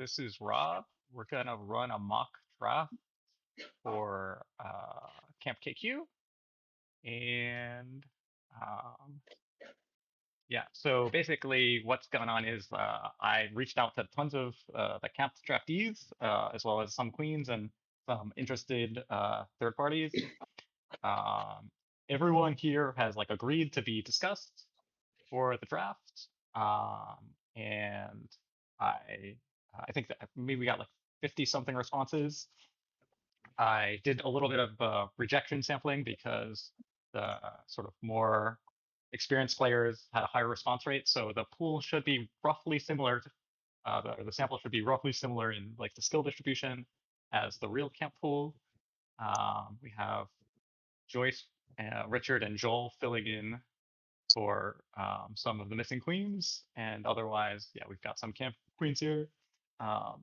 This is Rob. We're gonna run a mock draft for CampKQ, and um, yeah. So basically, what's going on is I reached out to tons of the camp draftees, as well as some queens and some interested third parties. Um, Everyone here has like agreed to be discussed for the draft, and I I think that maybe we got like 50 something responses. I did a little bit of rejection sampling because the sort of more experienced players had a higher response rate, so the pool should be roughly similar. The sample should be roughly similar in like the skill distribution as the real camp pool. We have Joyce, Richard, and Joel filling in for some of the missing queens, and otherwise, yeah, we've got some camp queens here. Um,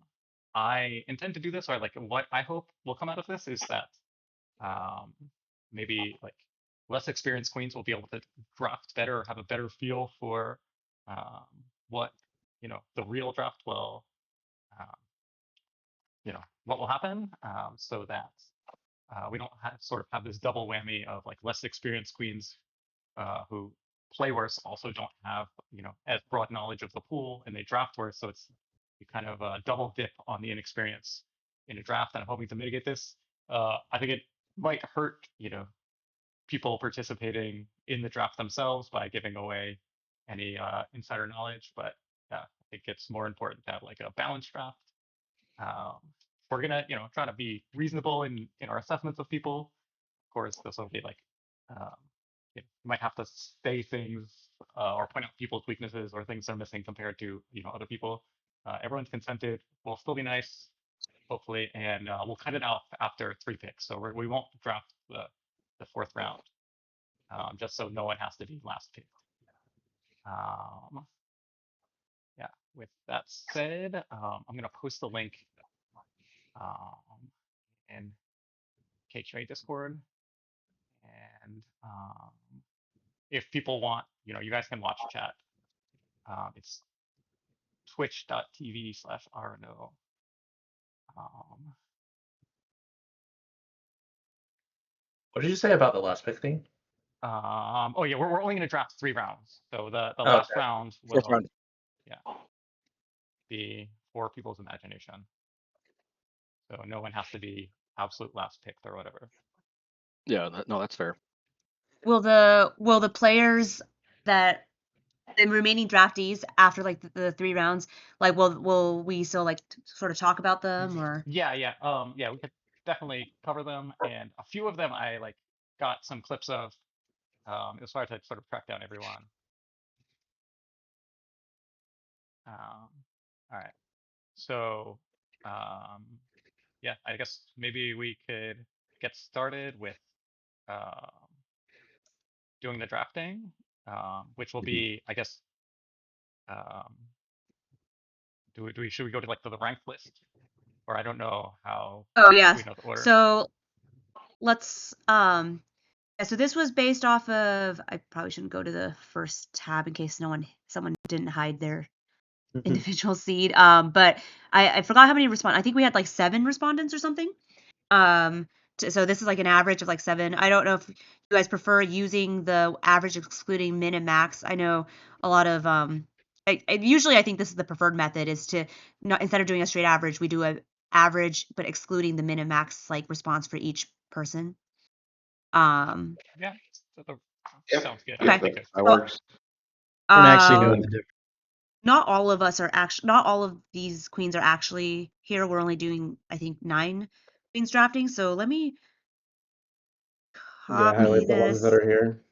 I intend to do this, or like what I hope will come out of this is that um, maybe like less experienced queens will be able to draft better, or have a better feel for um, what the real draft will, um, what will happen, so that we don't sort of have this double whammy of like less experienced queens who play worse also don't have as broad knowledge of the pool and they draft worse, so it's you kind of double dip on the inexperience in a draft, and I'm hoping to mitigate this. I think it might hurt people participating in the draft themselves by giving away any insider knowledge, but I think it's more important to have like a balanced draft. um, we're gonna try to be reasonable in our assessments of people. Of course, this will be like um, you might have to say things or point out people's weaknesses or things they're missing compared to other people. Everyone's consented. We'll still be nice, hopefully, and we'll cut it off after 3 picks. So we won't draft the fourth round, just so no one has to be last pick. Um, yeah. With that said, I'm gonna post the link in KQA Discord, and if people want, you guys can watch chat. It's twitch.tv/RNO. What did you say about the last pick thing? Oh yeah, we're only gonna draft 3 rounds. So the Oh, last okay. round Fourth will round. be for people's imagination. So no one has to be absolute last pick or whatever. Yeah, no, that's fair. Will the players that the remaining draftees after like the 3 rounds, like will we still like sort of talk about them or? Yeah, we could definitely cover them, and a few of them I like got some clips of. It was hard to sort of track down everyone. All right. So, yeah, I guess maybe we could get started with um, doing the drafting, which will be, I guess, um, should we go to like to the ranked list, or I don't know how Oh yeah. we know the order. So let's yeah, so this was based off of, I probably shouldn't go to the first tab in case someone didn't hide their individual seed. But I forgot how many I think we had like 7 respondents or something. So this is like an average of like 7. I don't know if you guys prefer using the average excluding min and max. I know a lot of usually I think this is the preferred method, is to not, instead of doing a straight average, we do a average but excluding the min and max like response for each person. Yeah, Yep. sounds good. Okay. I think That works. Don't actually know Um, the difference. not all of these queens are actually here. We're only doing, I think, 9 queens drafting. So let me Yeah, copy highlight the ones that this. are here.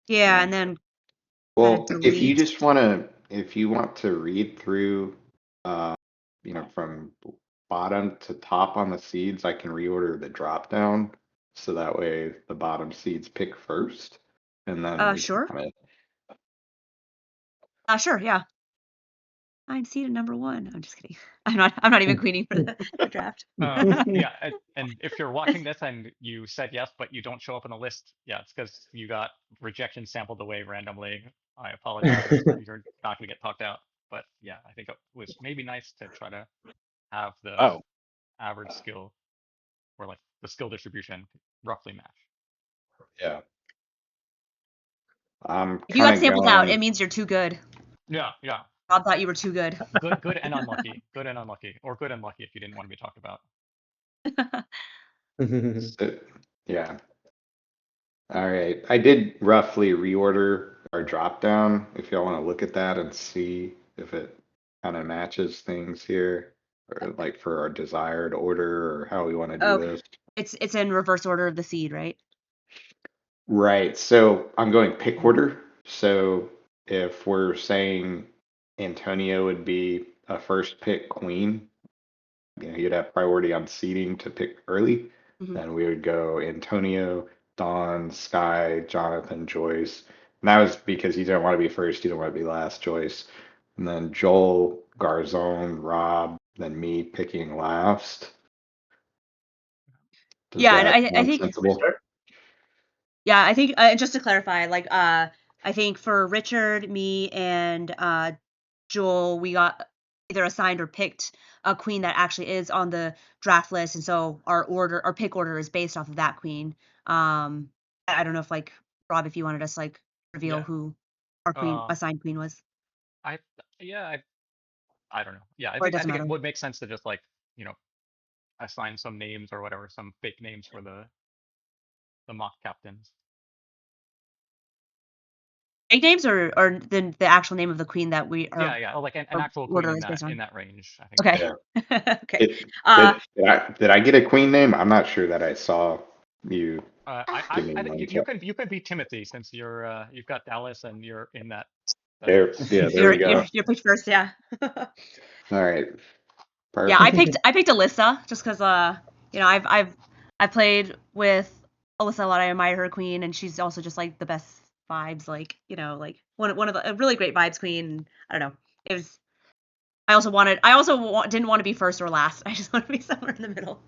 Yeah, and then Well, if you delete. just if you want to read through, from bottom to top on the seeds, I can reorder the drop down. So that way the bottom seeds pick first, and then we can Sure. kind Sure, yeah. I'm seated number 1. I'm just kidding. I'm not even queening for the draft. yeah, and if you're watching this and you said yes, but you don't show up in the list, yeah, it's because you got rejection sampled away randomly. I apologize. You're not gonna get talked out. But yeah, I think it was maybe nice to try to have the Oh, average skill or like the skill distribution roughly match. Yeah. I'm If you got kind of sampled out, it going. means you're too good. Yeah, yeah. Rob thought you were too good. Good and unlucky. Good and unlucky. Or good and lucky if you didn't want to be talked about. Yeah. All right. I did roughly reorder our drop down if y'all want to look at that and see if it kind of matches things here, or like for our desired order or how we want to do Okay. this. It's in reverse order of the seed, right? Right. So I'm going pick order. So if we're saying Antonio would be a first pick queen, you'd have priority on seeding to pick early. Mhm. Then we would go Antonio, Dawn, Sky, Jonathan, Joyce. And that was because you don't want to be first, you don't want to be last, Joyce. And then Joel, Garzone, Rob, then me picking last. Does Yeah, and that I sound think sensible? yeah, I think just to clarify, like I think for Richard, me, and Joel, we got either assigned or picked a queen that actually is on the draft list, and so our pick order is based off of that queen. I don't know if like Rob, if you wanted us like reveal Yeah. who our queen Um, assigned queen was, I yeah, I don't know. Yeah, or it I doesn't think it matter. would make sense to just like, you know, assign some names or whatever, some fake names for the mock captains. Fake names or the actual name of the queen that we are Yeah, yeah. Or like an our actual queen order is based in on. that range. I think Okay. Yeah. Okay. It, Uh, did I get a queen name? I'm not sure that I saw you give me I one. you can be Timothy since you've got Dallas and you're in that There, list. yeah, there we go. you're picked first, yeah. All right, Yeah, I perfect. picked Alyssa just because you know I've played with Alyssa a lot. I admire her queen, and she's also just like the best vibes. Like you know like one of the a really great vibes queen. I don't know. It was. Didn't want to be first or last. I just want to be somewhere in the middle.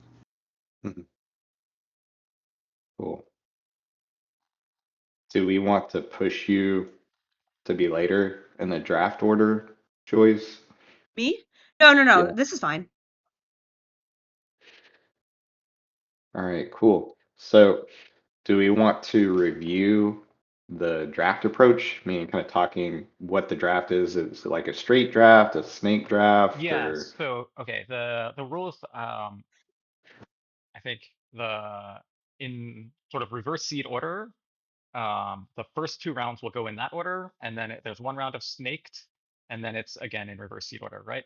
Cool. Do we want to push you to be later in the draft order, Joyce? Me? No, no, no. Yeah. This is fine. All right, cool. So, do we want to review the draft approach? Meaning, kind of talking what the draft is. Is it like a straight draft, a snake draft, Yeah, or so okay, the rules I think in sort of reverse seed order, the first two rounds will go in that order, and then there's one round of snaked, and then it's again in reverse seed order, right?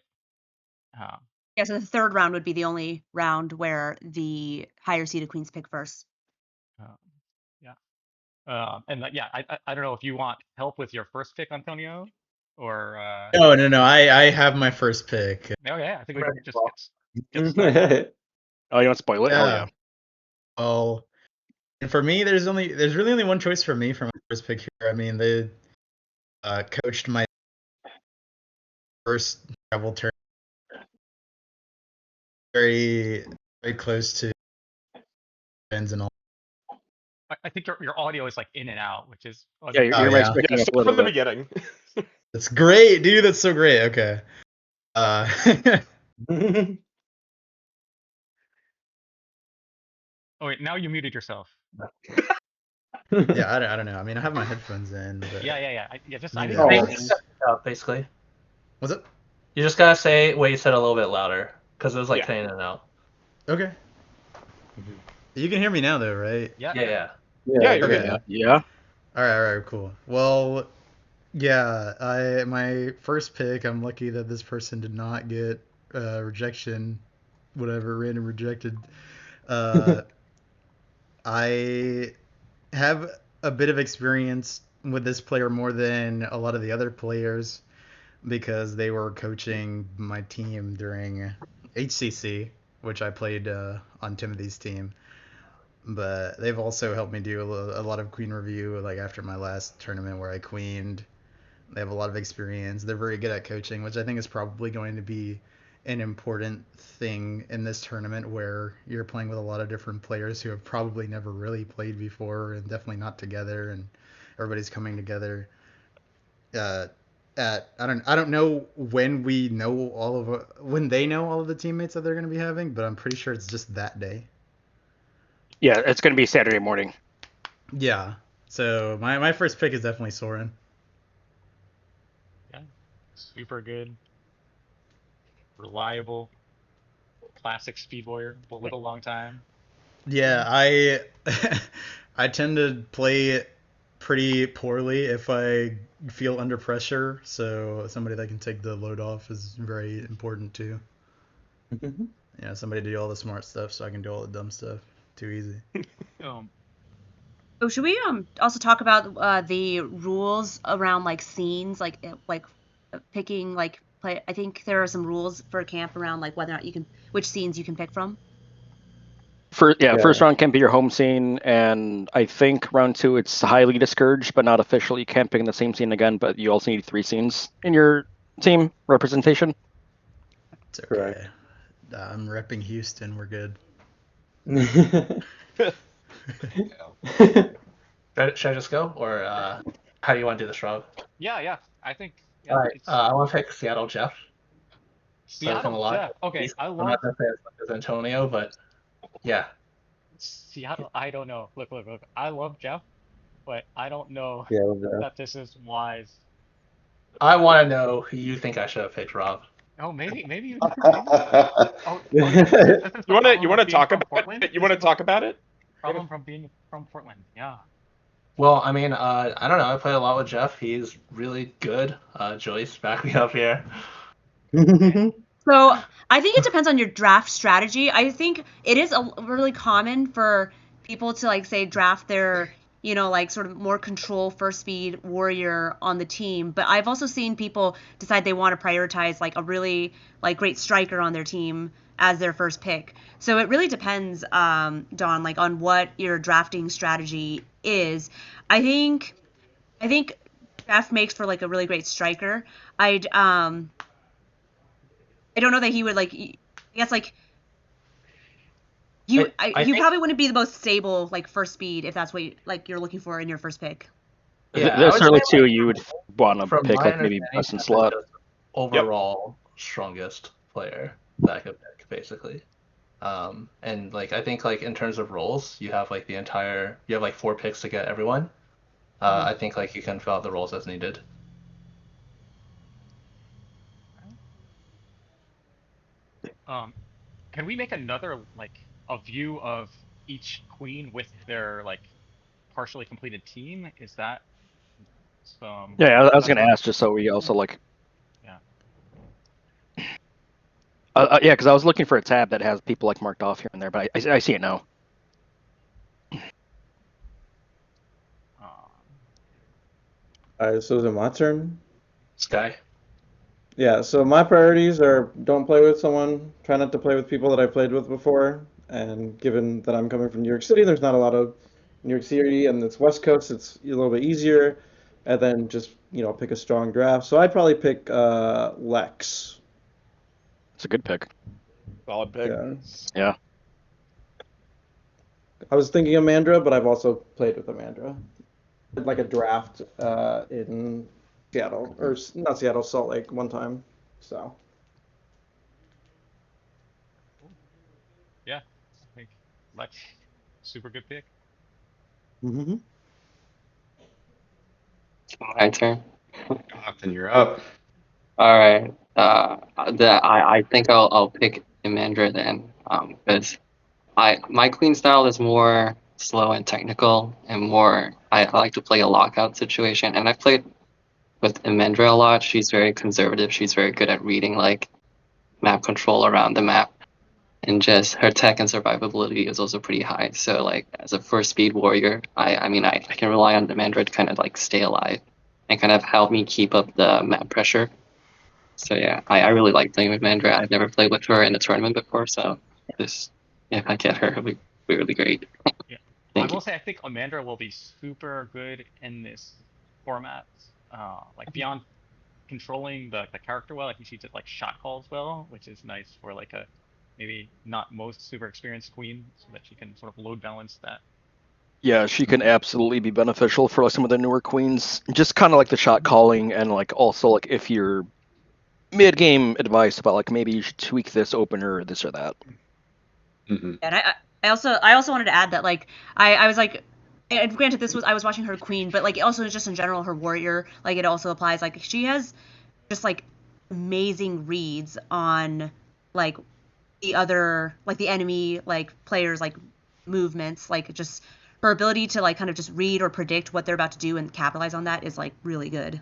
Um, Yeah, so the third round would be the only round where the higher seeded queens pick first. um, yeah. Yeah, I don't know if you want help with your first pick, Antonio, or No. I have my first pick. okay, I think we Ready just well. get started. Oh, you want to spoil it? Hell Yeah. yeah. Well, and for me, there's really only one choice for me for my first pick here. I mean, they coached my first travel turn very close to friends and all. I think your audio is like in and out, which is Yeah, your unfortunate. mic's Yeah, picking up a start little from the bit. beginning. That's great, dude. That's so great. Okay. Oh wait, now you muted yourself. Yeah, I don't know. I mean, I have my headphones in, but Yeah. Just I maybe didn't that know. Make If, me was. set it up, basically. Was it? You just gotta say what you said a little bit louder, because it was like Yeah. cutting in and out. Okay. You can hear me now, though, right? Yeah. Yeah. Yeah, you're Okay. good now. Yeah. All right, cool. Well, yeah, my first pick, I'm lucky that this person did not get rejection, whatever, random rejected. Uh, I have a bit of experience with this player more than a lot of the other players because they were coaching my team during HCC, which I played on Timothy's team. But they've also helped me do a lot of queen review, like after my last tournament where I queened. They have a lot of experience. They're very good at coaching, which I think is probably going to be an important thing in this tournament where you're playing with a lot of different players who have probably never really played before and definitely not together, and everybody's coming together. Uh, I don't know when we know when they know all of the teammates that they're going to be having, but I'm pretty sure it's just that day. Yeah, it's going to be Saturday morning. Yeah. So my first pick is definitely Soren. Yeah, super good, reliable, classic speed warrior. Will live a long time. Yeah, I I tend to play pretty poorly if I feel under pressure, so somebody that can take the load off is very important too. Mhm. Yeah, somebody to do all the smart stuff so I can do all the dumb stuff. Too easy. Oh, should we also talk about the rules around like scenes, like picking like play? I think there are some rules for camp around like whether or not you can which scenes you can pick from. First round can be your home scene, and I think round 2 it's highly discouraged, but not officially. You can't pick in the same scene again, but you also need 3 scenes in your team representation. It's okay. Correct. I'm repping Houston. We're good. Should I just go, or how do you want to do this, Rob? Yeah. I think All right, it's I want to pick Seattle Jeff. Play with him a Seattle lot. Jeff. Okay, I I'm not love gonna say as much as Antonio, but yeah. Seattle. I don't know. Look. I love Jeff, but I don't know Yeah, we'll go. that this is wise. I want to know who you think I should have picked, Rob. Oh, maybe you do. Maybe. Oh, this is the You want to problem of being talk from about Portland. it? You This want to is the talk about it? problem from being from Portland. Yeah. Well, I mean, I don't know. I play a lot with Jeff. He's really good. Joyce, back me up here. Okay. So I think it depends on your draft strategy. I think it is really common for people to like say draft their, like sort of more control first speed warrior on the team. But I've also seen people decide they want to prioritize like a really like great striker on their team as their first pick. So it really depends, Don, like on what your drafting strategy is. I think Jeff makes for like a really great striker. I don't know that he would like. I guess like I he think, probably wouldn't be the most stable like first speed if that's what you're looking for in your first pick. yeah, I There's would say certainly like, 2 you would want to from pick, my like maybe understanding, best in Jeff is slot. just overall strongest player that I could pick, basically. And like I think like in terms of roles, you have like you have like 4 picks to get everyone. I think like you can fill out the roles as needed. Can we make another like a view of each queen with their like partially completed team? Is that some? Yeah, I was That's going to what. ask just so we also like. Yeah. Yeah, because I was looking for a tab that has people like marked off here and there, but I see it now. Um, Alright, so is it my turn? Sky. Yeah, so my priorities are don't play with someone, try not to play with people that I played with before, and given that I'm coming from New York City, there's not a lot of New York City, and it's West Coast, it's a little bit easier, and then just, pick a strong draft. So I'd probably pick Lex. It's a good pick. Solid pick. Yeah. Yeah. I was thinking Amandra, but I've also played with Amandra. Did like a draft in Seattle, or not Seattle, Salt Lake one time. So. yeah, I think Lex, super good pick. Mm-hmm. My turn. Jonathan, you're up. All right. I think I'll pick Imandra then, because my clean style is more slow and technical, and more I like to play a lockout situation. And I've played with Imandra a lot. She's very conservative. She's very good at reading like map control around the map, and just her tech and survivability is also pretty high. So like as a first speed warrior, I mean I can rely on Imandra to kind of like stay alive and kind of help me keep up the map pressure. So yeah, I really like playing with Mandra. I've never played with her in a tournament before, so this if I get her, it'll be really great. Yeah, I Thank you. will say I think Amanda will be super good in this format. Like beyond controlling the character well, I think she did like shot calls well, which is nice for like a maybe not most super experienced queen, so that she can sort of load balance that Yeah, she can absolutely be beneficial for like some of the newer queens. Just kind of like the shot calling and like also like if you're mid game advice about like maybe you should tweak this opener or this or that. Mhm. And I also wanted to add that like I was like, and granted this was I was watching her queen, but like also just in general her warrior, like it also applies. Like she has just like amazing reads on like the other like the enemy like players like movements, like just her ability to like kind of just read or predict what they're about to do and capitalize on that is like really good.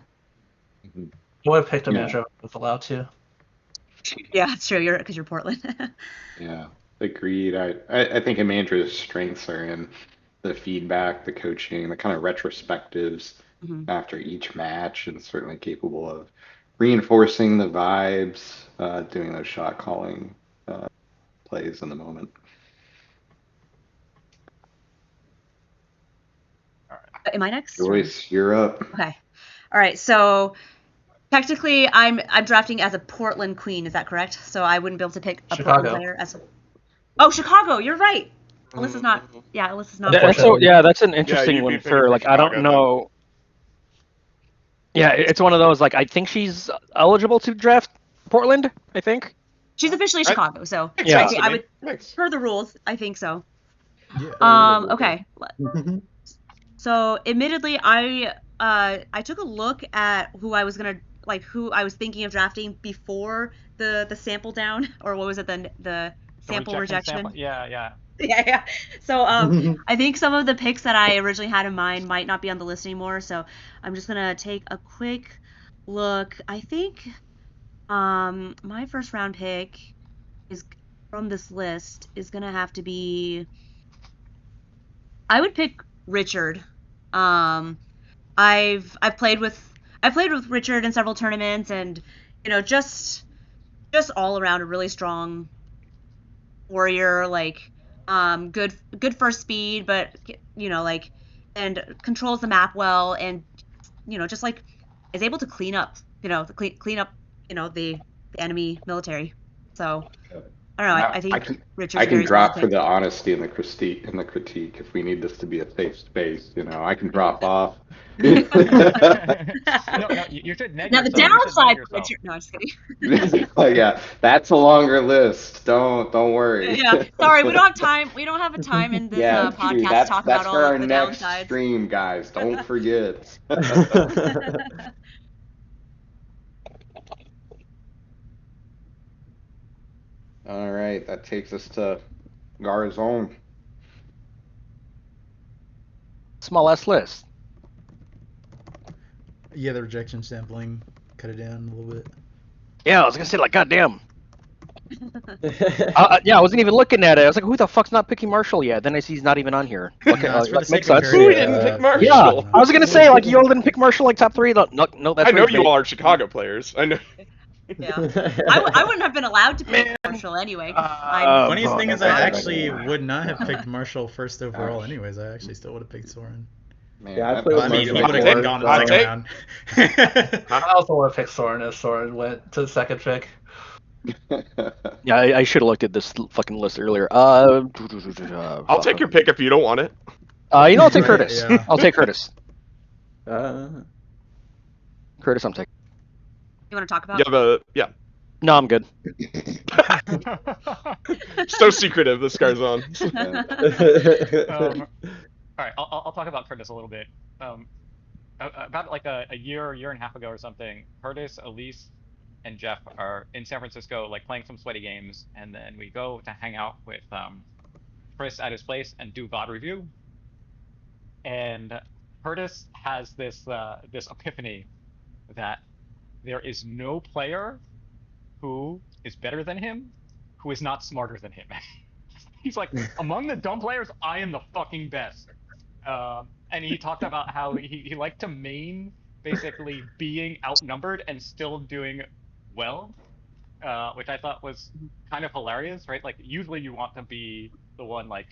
Mhm. I would have picked a Yeah. manager if I was allowed to. Yeah, it's true. Because you're Portland. Yeah, agreed. I think Amandra's strengths are in the feedback, the coaching, the kind of retrospectives Mhm. after each match, and certainly capable of reinforcing the vibes, doing those shot calling plays in the moment. Am I next? Joyce, you're up. Okay. All right. So technically, I'm drafting as a Portland queen. Is that correct? So I wouldn't be able to pick a Portland Chicago. player as. Oh, Chicago. You're right. Alyssa's not. Yeah, Alyssa's not. That's Portland. so yeah, that's an interesting you'd be one picking for for like I don't Chicago then. know. Yeah, it's one of those like I think she's eligible to draft Portland. I think. She's officially Chicago, so Makes Yeah. sense to I me. would Makes- per the rules. I think so. Yeah. Okay. So admittedly, I took a look at who I was gonna like who I was thinking of drafting before the sample down, or what was it, the The sample rejection. sample. Yeah, yeah. Yeah. So I think some of the picks that I originally had in mind might not be on the list anymore. So I'm just gonna take a quick look. I think my first round pick is from this list is gonna have to be. I would pick Richard. Um, I've played with Richard in several tournaments, and just all around a really strong warrior, like good first speed, but like and controls the map well, and just like is able to clean up clean up the enemy military. So I don't know. I I think can Richard's a can very solid drop for pick. the honesty and the critique if we need this to be a safe space. I can drop off. No, you should neg Now the yourself. You should neg downside, yourself. Richard. No, I'm just kidding. Yeah, that's a longer list. Don't worry. Yeah, sorry, we don't have time. We don't have a time in this Yeah, true. podcast to That's talk about for all our of the next downsides. stream, guys. Don't forget. All right, that takes us to Garzone. Small ass list. Yeah, the rejection sampling cut it down a little bit. Yeah, I was gonna say like goddamn. Yeah, I wasn't even looking at it. I was like, who the fuck's not picking Marshall yet? Then I see he's not even on here. Okay, No, it's for the makes sake of sense. parity, Who didn't pick Marshall? Yeah, I was gonna say like you all didn't pick Marshall like top 3. No, that's I know right, you mate. all are Chicago players. I know. Yeah, I wouldn't have been allowed to pick Marshall anyway. Funniest thing is I that's actually right. would not have picked Marshall first overall anyways. I actually still would have picked Soren. Man, Yeah, I that- played with I mean, Marshall we would Hot have take. gone in Hot the second round. I also would have picked Soren if Soren went to the second pick. Yeah, I should have looked at this fucking list earlier. I'll take your pick if you don't want it. I'll take Right, Curtis. yeah. I'll take Curtis. Curtis, I'm taking. You want to talk about? Yeah. No, I'm good. So secretive, this guy's on. All right, I'll talk about Curtis a little bit. About like a year and a half ago or something, Curtis, Elise, and Jeff are in San Francisco, like playing some sweaty games, and then we go to hang out with Chris at his place and do VOD review. And Curtis has this epiphany that there is no player who is better than him who is not smarter than him. He's like, among the dumb players, I am the fucking best. And he talked about how he liked to main basically being outnumbered and still doing well, which I thought was kind of hilarious, right? Like usually you want to be the one like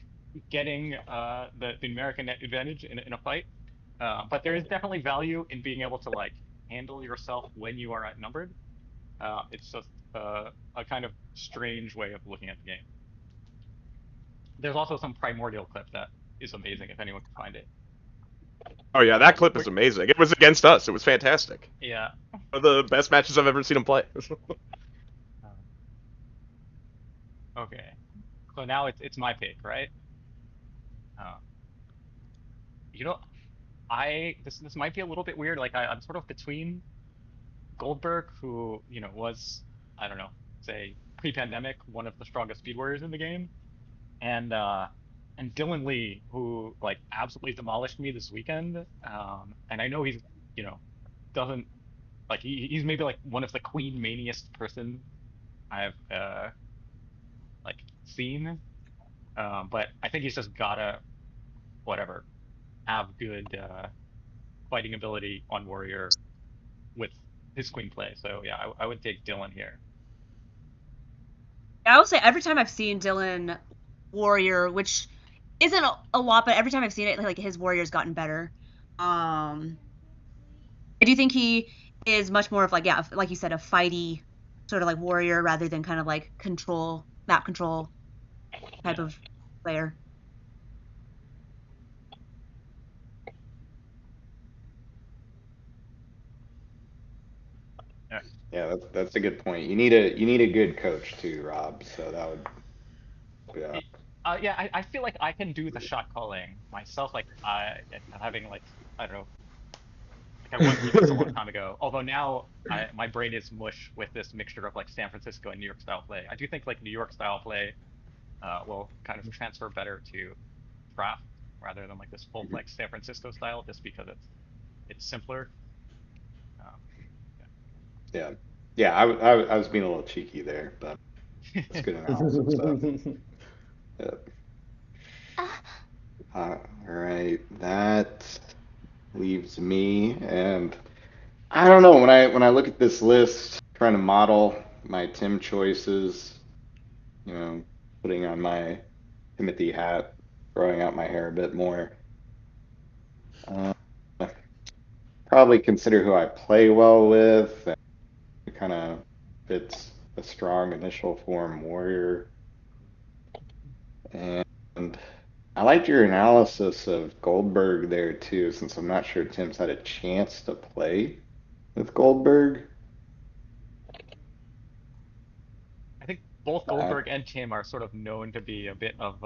getting the American advantage in a fight, but there is definitely value in being able to like handle yourself when you are outnumbered. It's just a kind of strange way of looking at the game. There's also some primordial clip that is amazing if anyone can find it. Oh yeah, that clip is amazing. It was against us. It was fantastic. Yeah. One of the best matches I've ever seen him play. Okay. So now it's my pick, right? Uh, you know, this might be a little bit weird. Like I'm sort of between Goldberg, who was, I don't know, say pre-pandemic one of the strongest speed warriors in the game, and Dylan Lee, who like absolutely demolished me this weekend. And I know he's doesn't like he's maybe like one of the Queen maniest person I've like seen. But I think he's just gotta whatever have good fighting ability on warrior with his queen play. So yeah, I would take Dylan here. I will say every time I've seen Dylan warrior, which isn't a lot, but every time I've seen it, like his warrior's gotten better. I do think he is much more of like, yeah, like you said, a fighty sort of like warrior rather than kind of like map control type of player. Yeah, that's a good point. You need a good coach too, Rob. So that would, yeah. Yeah, I feel like I can do the shot calling myself. Like having like, I don't know, like I won remix a long time ago. Although now my brain is mush with this mixture of like San Francisco and New York style play. I do think like New York style play will kind of transfer better to draft rather than like this full flex San Francisco style, just because it's simpler. Um, Yeah. Yeah, I was being a little cheeky there, but that's good analysis. So, yeah. All right, that leaves me, and I don't know, when I look at this list, trying to model my Tim choices, you know, putting on my Timothy hat, growing out my hair a bit more. Uh, Probably consider who I play well with. And it kind of fits a strong initial form warrior. And I liked your analysis of Goldberg there too, since I'm not sure Tim's had a chance to play with Goldberg. I think both Goldberg and Tim are sort of known to be a bit of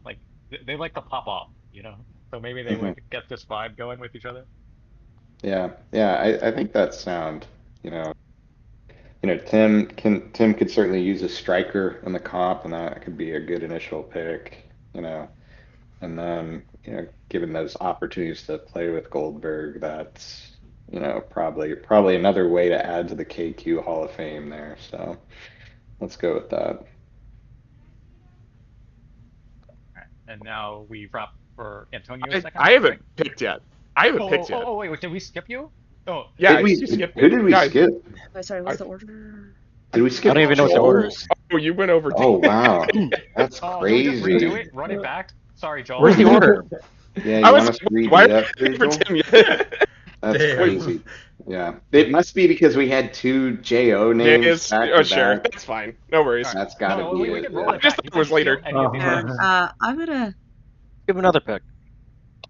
like they like to pop off, so maybe they Mhm. would get this vibe going with each other. Yeah, yeah, I think that's sound. Tim could certainly use a striker in the comp, and that could be a good initial pick. And then given those opportunities to play with Goldberg, that's probably another way to add to the KQ Hall of Fame there. So let's go with that. Right. And now we wrap for Antonio's second I pick, haven't right? picked yet. I haven't picked yet. Wait, did we skip you? Oh, Yeah, You skipped me. who did we Yeah, skip? Oh, sorry, what's the order? Did we I skip don't even know what the Joel? order is. Oh, you went over. Oh wow, that's do we just redo crazy. it? Run it back? Sorry, Joel. Where's the order? Yeah, I you was want us to redo why are that, you for Joel? Tim yet? That's Damn. crazy. Yeah, it must be because we had two JO names back Oh, to sure. back. That's fine. No worries. All right. That's got to No, be we it. can roll Yeah. it Just back. thought You it was can steal later. any of these picks. I'm gonna. Give him another pick.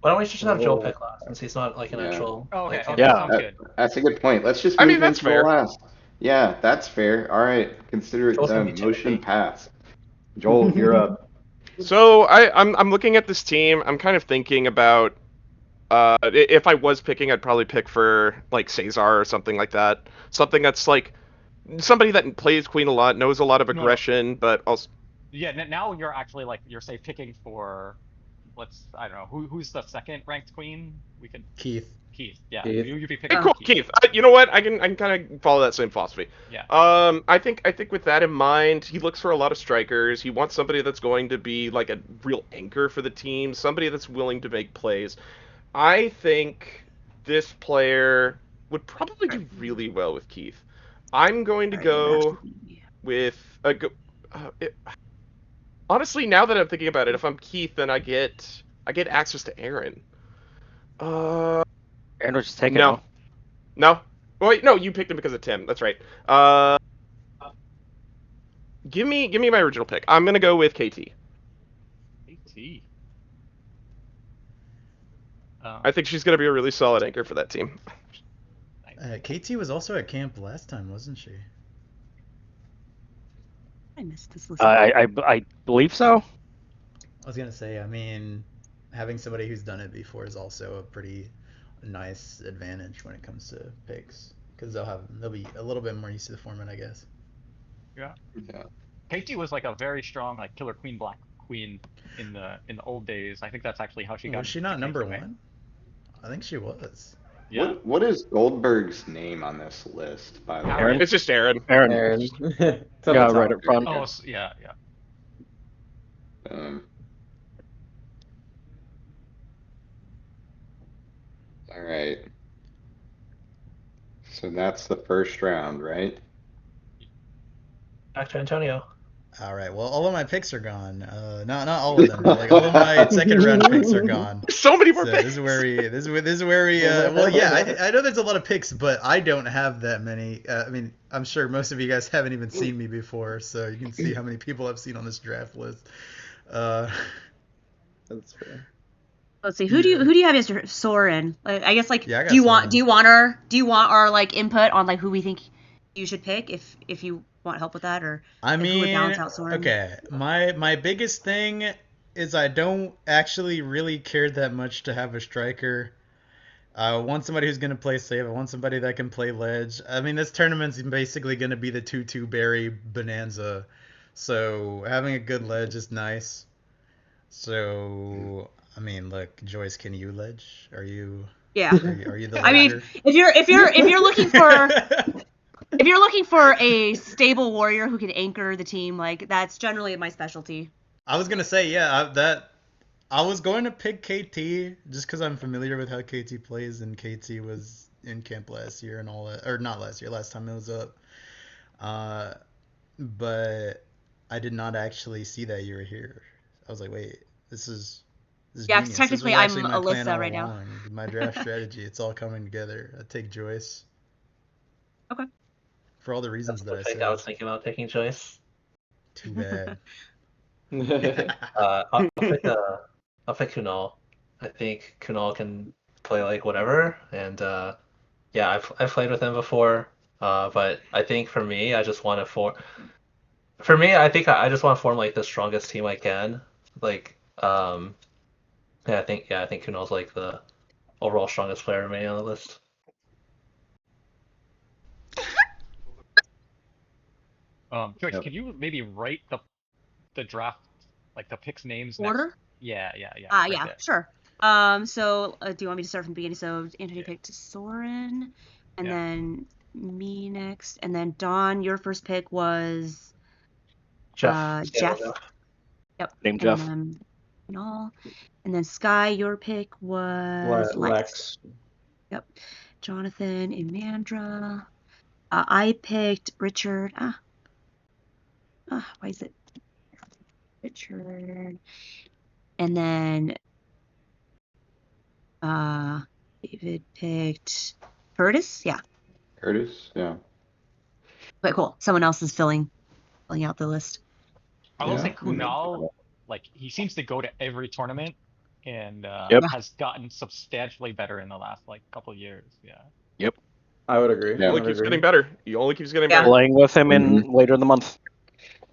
Why don't we just have Joel pick last, since he's not like an Yeah. actual. Oh, okay, like, okay, Yeah. sounds good. That's a good point. Let's just I move mean, that's into the fair. last. Yeah, that's fair. All right, consider it Joel's gonna done. be Motion Timothy. passed. Joel, you're up. So I'm looking at this team. I'm kind of thinking about if I was picking, I'd probably pick for like Cesar or something like that. Something that's like somebody that plays Queen a lot, knows a lot of No, no. aggression, but also Yeah, now you're actually like you're say picking for I don't know who's the second ranked queen. We could Keith. Keith. Yeah, Keith. you'd be hey, picking cool, Keith. Keith. You know what? I can kind of follow that same philosophy. Yeah. I think with that in mind, he looks for a lot of strikers. He wants somebody that's going to be like a real anchor for the team, somebody that's willing to make plays. I think this player would probably do really well with Keith. I'm going to go with a go. Honestly, now that I'm thinking about it, if I'm Keith, then I get access to Aaron. Aaron was just taking No. it. No. Wait, no, you picked him because of Tim. That's right. Give me my original pick. I'm gonna go with KT. KT. I think she's going to be a really solid anchor for that team. KT was also at camp last time, wasn't she? I missed this list. I believe so. I was gonna say, I mean, having somebody who's done it before is also a pretty nice advantage when it comes to picks, because they'll be a little bit more used to the format, I guess. Yeah. Yeah. KT was like a very strong like killer queen black queen in the old days. I think that's actually how she got Was she into not number TK2A. one? I think she was. Yeah. What is Goldberg's name on this list, by the way? Aaron? It's just Aaron. Aaron. Aaron. It's at Yeah, the right top. up front. Oh, yeah. All right. So that's the first round, right? Back to Antonio. All right. Well, all of my picks are gone. Not all of them. But like all of my second round picks are gone. So many more So picks. this is where we. Well, yeah. I know there's a lot of picks, but I don't have that many. I mean, I'm sure most of you guys haven't even seen me before, so you can see how many people I've seen on this draft list. That's fair. Let's see. Who do you have as your Soren? Like, I guess like Yeah, I got do you Soren. want our like input on like who we think you should pick if you want help with that, or I like, who would mean, balance out Soren? okay. My biggest thing is I don't actually really care that much to have a striker. I want somebody who's gonna play safe. I want somebody that can play ledge. I mean, this tournament's basically gonna be the 2-2 berry bonanza, so having a good ledge is nice. So, I mean, look, Joyce, can you ledge? Are you Yeah. are you the I mean, ledger? if you're looking for if you're looking for a stable warrior who can anchor the team, like that's generally my specialty. I was gonna say, yeah, I was going to pick KT just because I'm familiar with how KT plays, and KT was in camp last year and all that, or not last year, last time it was up. But I did not actually see that you were here. I was like, wait, this is Yeah, 'cause genius. This technically was actually I'm my plan Alyssa all right now. along. My draft strategy, it's all coming together. I take Joyce. Okay. For all the reasons That's that the I pick said. I was thinking about taking Joyce. Too bad. I'll pick Kunal. I think Kunal can play like whatever, and yeah, I've played with him before. But I think for me, I just want to form. For me, I think I just want to form like the strongest team I can. Like, yeah, I think Kunal's like the overall strongest player remaining on the list. Joyce, Yep. can you maybe write the draft, like the picks names Order? next? Yeah. Yeah, Right there. sure. So do you want me to start from the beginning? So Anthony picked Soren, and then me next, and then Dawn, your first pick was Jeff. Jeff. Yep. Named Jeff. And then Sky, your pick was Lex. Yep. Jonathan, Amandra. I picked Richard. Why is it Richard? And then David picked Curtis. Yeah. Curtis, yeah. But cool. Someone else is filling out the list. I will say Yeah. Kunal, like he seems to go to every tournament and Yep. has gotten substantially better in the last like couple of years. Yeah. I would agree. Yeah. I Only would keeps agree. getting better. He only keeps getting Yeah. better. Playing with him in later in the month.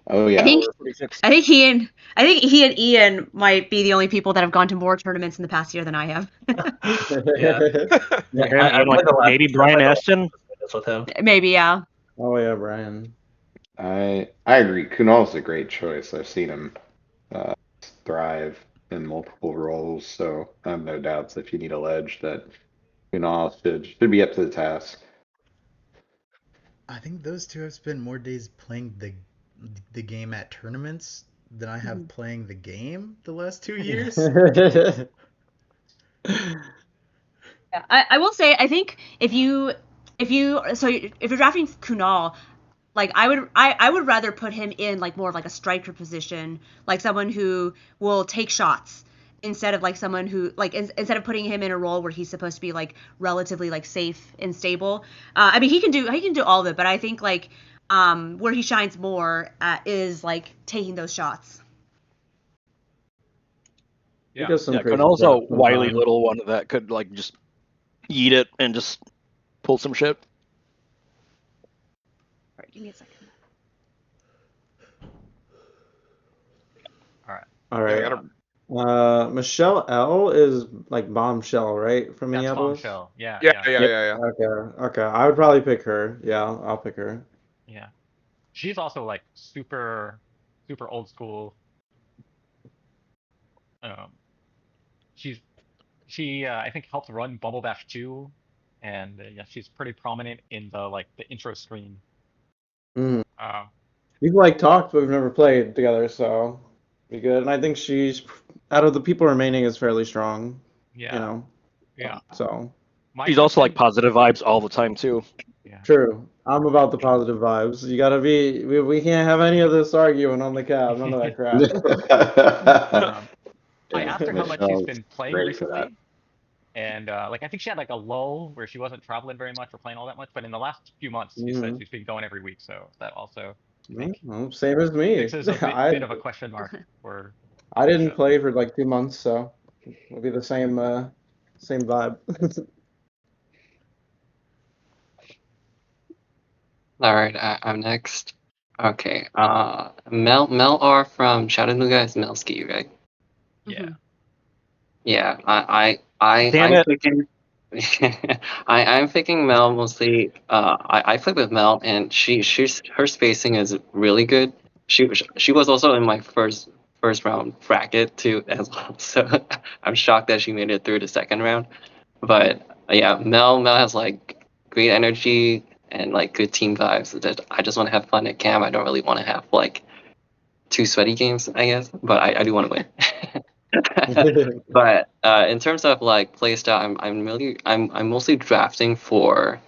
Oh yeah. I think he and Ian might be the only people that have gone to more tournaments in the past year than I have. Yeah. Yeah, him, I and like played the last- maybe I Brian played the Ashton. last with him. Maybe, yeah. Oh yeah, Brian. I agree. Kunal's a great choice. I've seen him thrive in multiple roles, so I have no doubts if you need a ledge that Kunal should be up to the task. I think those two have spent more days playing the game at tournaments than I have playing the game the last 2 years. Yeah, I will say I think if you're drafting Kunal, like I would rather put him in like more of like a striker position, like someone who will take shots instead of like someone who like instead of putting him in a role where he's supposed to be like relatively like safe and stable. I mean he can do all of it, but I think like where he shines more is like taking those shots. He Yeah. does some Yeah, crazy Kunal's a stuff wily sometimes. little one that could like just eat it and just pull some shit. All right, give me a second. All right. All Yeah, I right. gotta. Michelle L is like Bombshell, right? From That's Minneapolis? Bombshell. Yeah, Yeah, yeah, yeah, Yep. yeah, yeah. Okay. I would probably pick her. Yeah, I'll pick her. yeah. She's also like super, super old school. Um, she I think helped run Bumble Bash 2, and yeah, she's pretty prominent in the intro screen. Mm. Um, We've like talked, but we've never played together, so be good. And I think she's out of the people remaining is fairly strong, you yeah, know. yeah. So My He's also like question, positive vibes all the time too. yeah. true. I'm about the positive vibes. You gotta be. We can't have any of this arguing on the cab. None of that crap. I Yeah, asked her how much she's Michelle's been playing great for that. recently, and like I think she had like a lull where she wasn't traveling very much or playing all that much. But in the last few months, she said Hmm. she's been going every week, so that also I think Well, same as me. fixes a bit of a question mark for I didn't Michelle. play for like 2 months, so it'll be the same vibe. All right, I'm next. Okay. Mel R from Chattanooga is Melski, right? Yeah. Mhm. Yeah. Damn I'm it. picking. I'm picking Mel mostly. I played with Mel, and her spacing is really good. She was also in my first round bracket too as well. So I'm shocked that she made it through the second round. But yeah, Mel has like great energy and like good team vibes. That I just want to have fun at camp. I don't really want to have like two sweaty games, I guess. But I do want to win. But in terms of like playstyle, I'm mostly drafting for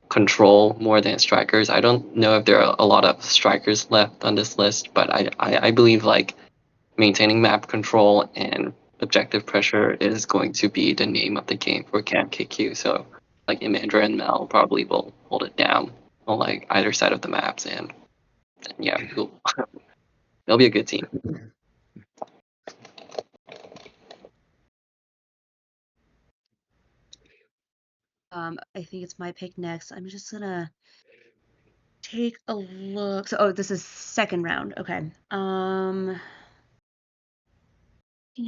control more than strikers. I don't know if there are a lot of strikers left on this list, but I believe like maintaining map control and objective pressure is going to be the name of the game for CampKQ. So like Imandra and Mel probably will hold it down on like either side of the maps, and yeah, it'll be a good team. I think it's my pick next. I'm just gonna take a look. So, this is second round. Okay. Looking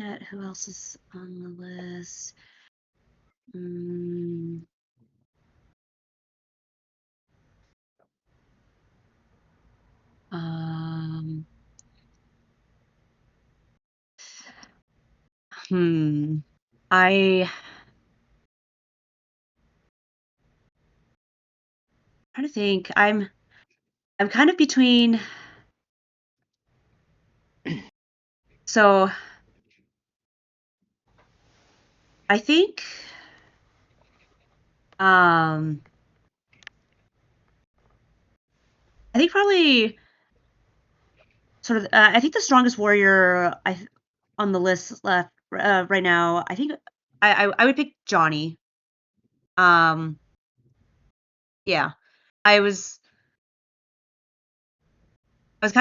at who else is on the list. Mm, um, hmm. I trying to think. I'm kind of between. So I think um I think probably sort of I think the strongest warrior on the list left right now. I think I would pick Johnny. Um yeah. I was I was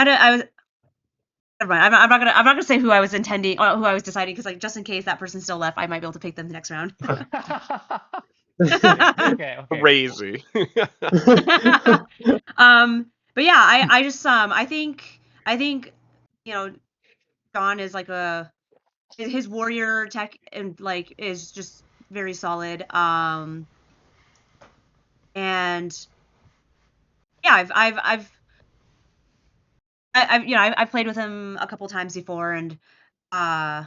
never mind. I'm not gonna say who I was intending or who I was deciding because like just in case that person still left, I might be able to pick them the next round. Okay, okay, cool. Crazy. But yeah, I just I think John is like his warrior tech and like is just very solid. And yeah, I've played with him a couple times before, and I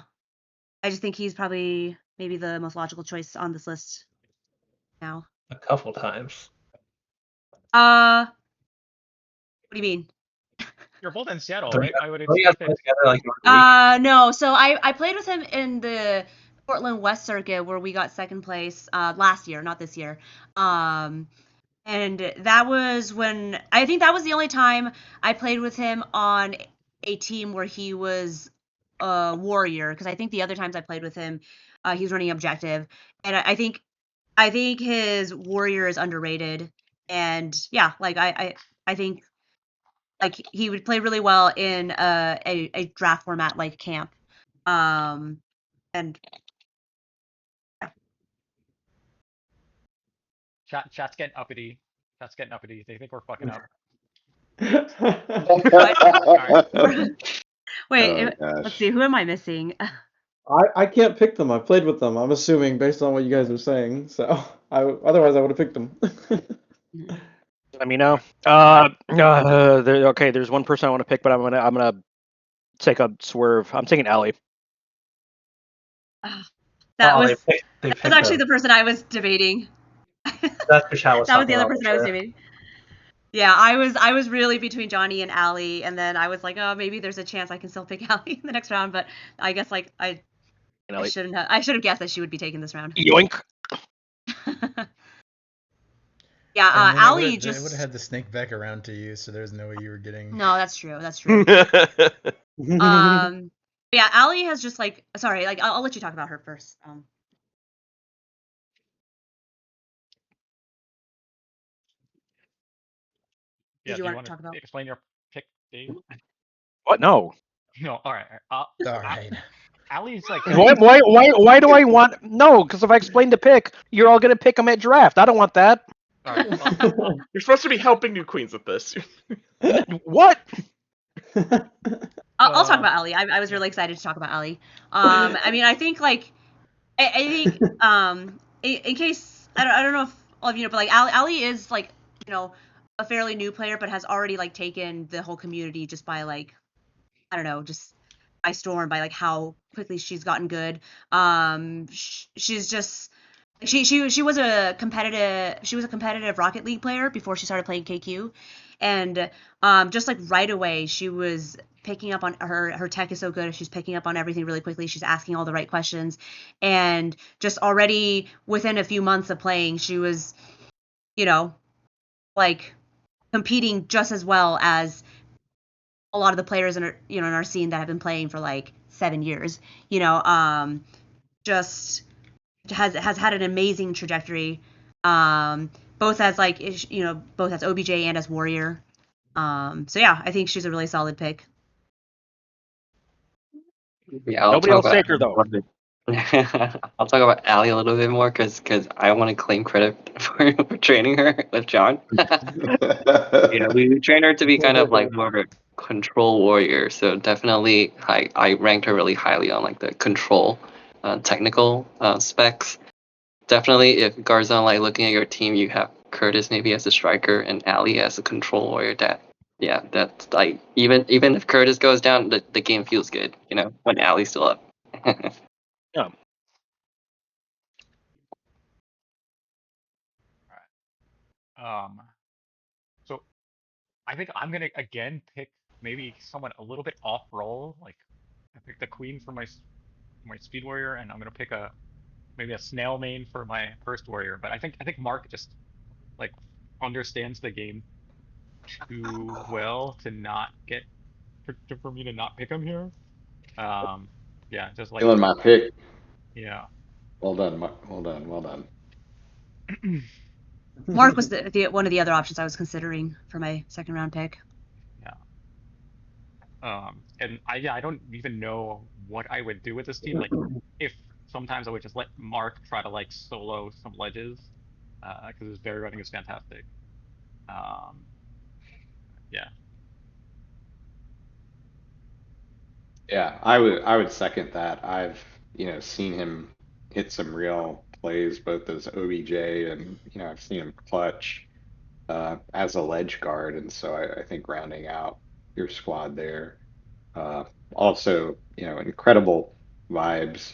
just think he's probably maybe the most logical choice on this list now. A couple times. What do you mean? You're both in Seattle, So right? I would you guys expect play it. together like once a week? No. So I played with him in the Portland West Circuit where we got second place last year, not this year. And that was when I think that was the only time I played with him on a team where he was a warrior. Because I think the other times I played with him, he was running objective, and I think his warrior is underrated. And yeah, like I think like he would play really well in a draft format like camp. Um, And Chat's getting uppity. Chat's getting uppity. They think we're fucking up. wait, Oh, let's see. Who am I missing? I can't pick them. I've played with them. I'm assuming based on what you guys are saying. So otherwise I would have picked them. Let me know. Okay, there's one person I want to pick, but I'm gonna take a swerve. I'm taking Allie. That was they that was picked actually them. the person I was debating. That's Michelle was That was the talking other about. person For I was sure. debating. Yeah, I was really between Johnny and Allie, and then I was like, oh, maybe there's a chance I can still pick Allie in the next round, but I guess like I Allie. should have guessed that she would be taking this round. Yoink. Yeah, And then Allie it would have just had to snake back around to you, so there's no way you were getting. no, that's true. That's true. Yeah, Allie has just like sorry, like I'll let you talk about her first. Yeah, Did you do you want want to talk about? to explain your pick, Dave? What? No. No, all right. All right. Allie's like Why do I want no? Because if I explain the pick, you're all gonna pick them at draft. I don't want that. all right. Well, You're supposed to be helping new queens with this. What? I'll talk about Allie. I was really excited to talk about Allie. I mean, I think like I think in case I don't know if all of you know, but like Allie is like a fairly new player, but has already like taken the whole community just by like I don't know, just by storm by like how quickly she's gotten good. She's just she was a competitive Rocket League player before she started playing KQ, and just like right away she was picking up on her tech is so good. She's picking up on everything really quickly. She's asking all the right questions, and just already within a few months of playing, she was like competing just as well as a lot of the players in our scene that have been playing for like 7 years. Just has had an amazing trajectory, both as like both as OBJ and as warrior. So yeah, I think she's a really solid pick. Yeah, I'll Nobody talk else about take her though. I'll talk about Allie a little bit more because I want to claim credit for training her with John. We trained her to be kind of like more of a control warrior. So definitely, I ranked her really highly on like the control technical specs. Definitely, if Garzon, like looking at your team, you have Curtis maybe as a striker and Ali as a control warrior. That's like even if Curtis goes down, the game feels good. When Ali's still up. Yeah. So I think I'm gonna again pick maybe someone a little bit off role. Like I picked the queen for my speed warrior, and I'm gonna pick maybe a snail main for my first warrior. But I think Mark just like understands the game too well to not get for me to not pick him here. Yeah, just like Stealing my pick. yeah. Well done, well done, well done. Mark was the one of the other options I was considering for my second round pick. Yeah. And I don't even know what I would do with this team. Like, if sometimes I would just let Mark try to like solo some ledges, because his berry running is fantastic. Um, yeah. Yeah, I would second that. I've seen him hit some real plays both as OBJ and I've seen him clutch as a ledge guard, and so I think rounding out your squad there. Uh, Also, incredible vibes,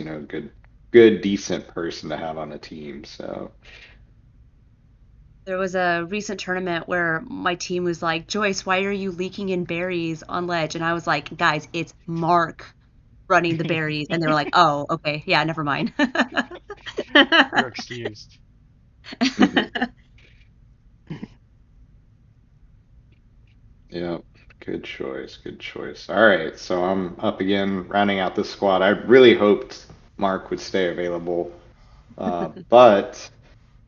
good, decent person to have on the team. So There was a recent tournament where my team was like, Joyce, why are you leaking in berries on ledge? And I was like, guys, it's Mark running the berries. And they were like, oh, okay. Yeah, never mind. You're excused. yeah, good choice, good choice. All right, so I'm up again, rounding out the squad. I really hoped Mark would stay available, but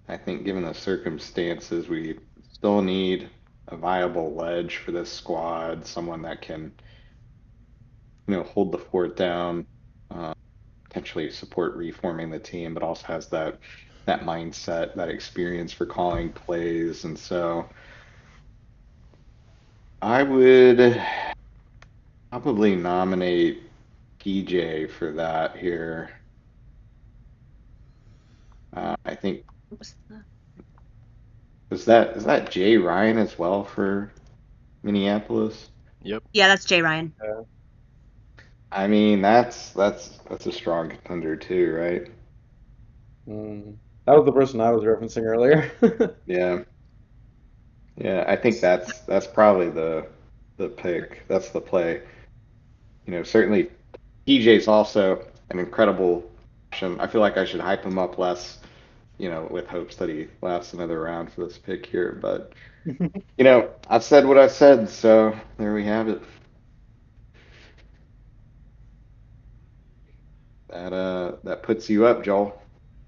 I think given the circumstances, we still need a viable ledge for this squad, someone that can, hold the fort down, potentially support reforming the team, but also has that mindset, that experience for calling plays. And so I would probably nominate PJ for that here. I think What was the... is that Jay Ryan as well for Minneapolis? Yep. Yeah, that's Jay Ryan. I mean, that's a strong contender too, right? That was the person I was referencing earlier. Yeah. Yeah, I think that's probably the pick. That's the play. Certainly PJ's also an incredible option. I feel like I should hype him up less, with hopes that he lasts another round for this pick here. But, I've said what I said, so there we have it. That puts you up, Joel.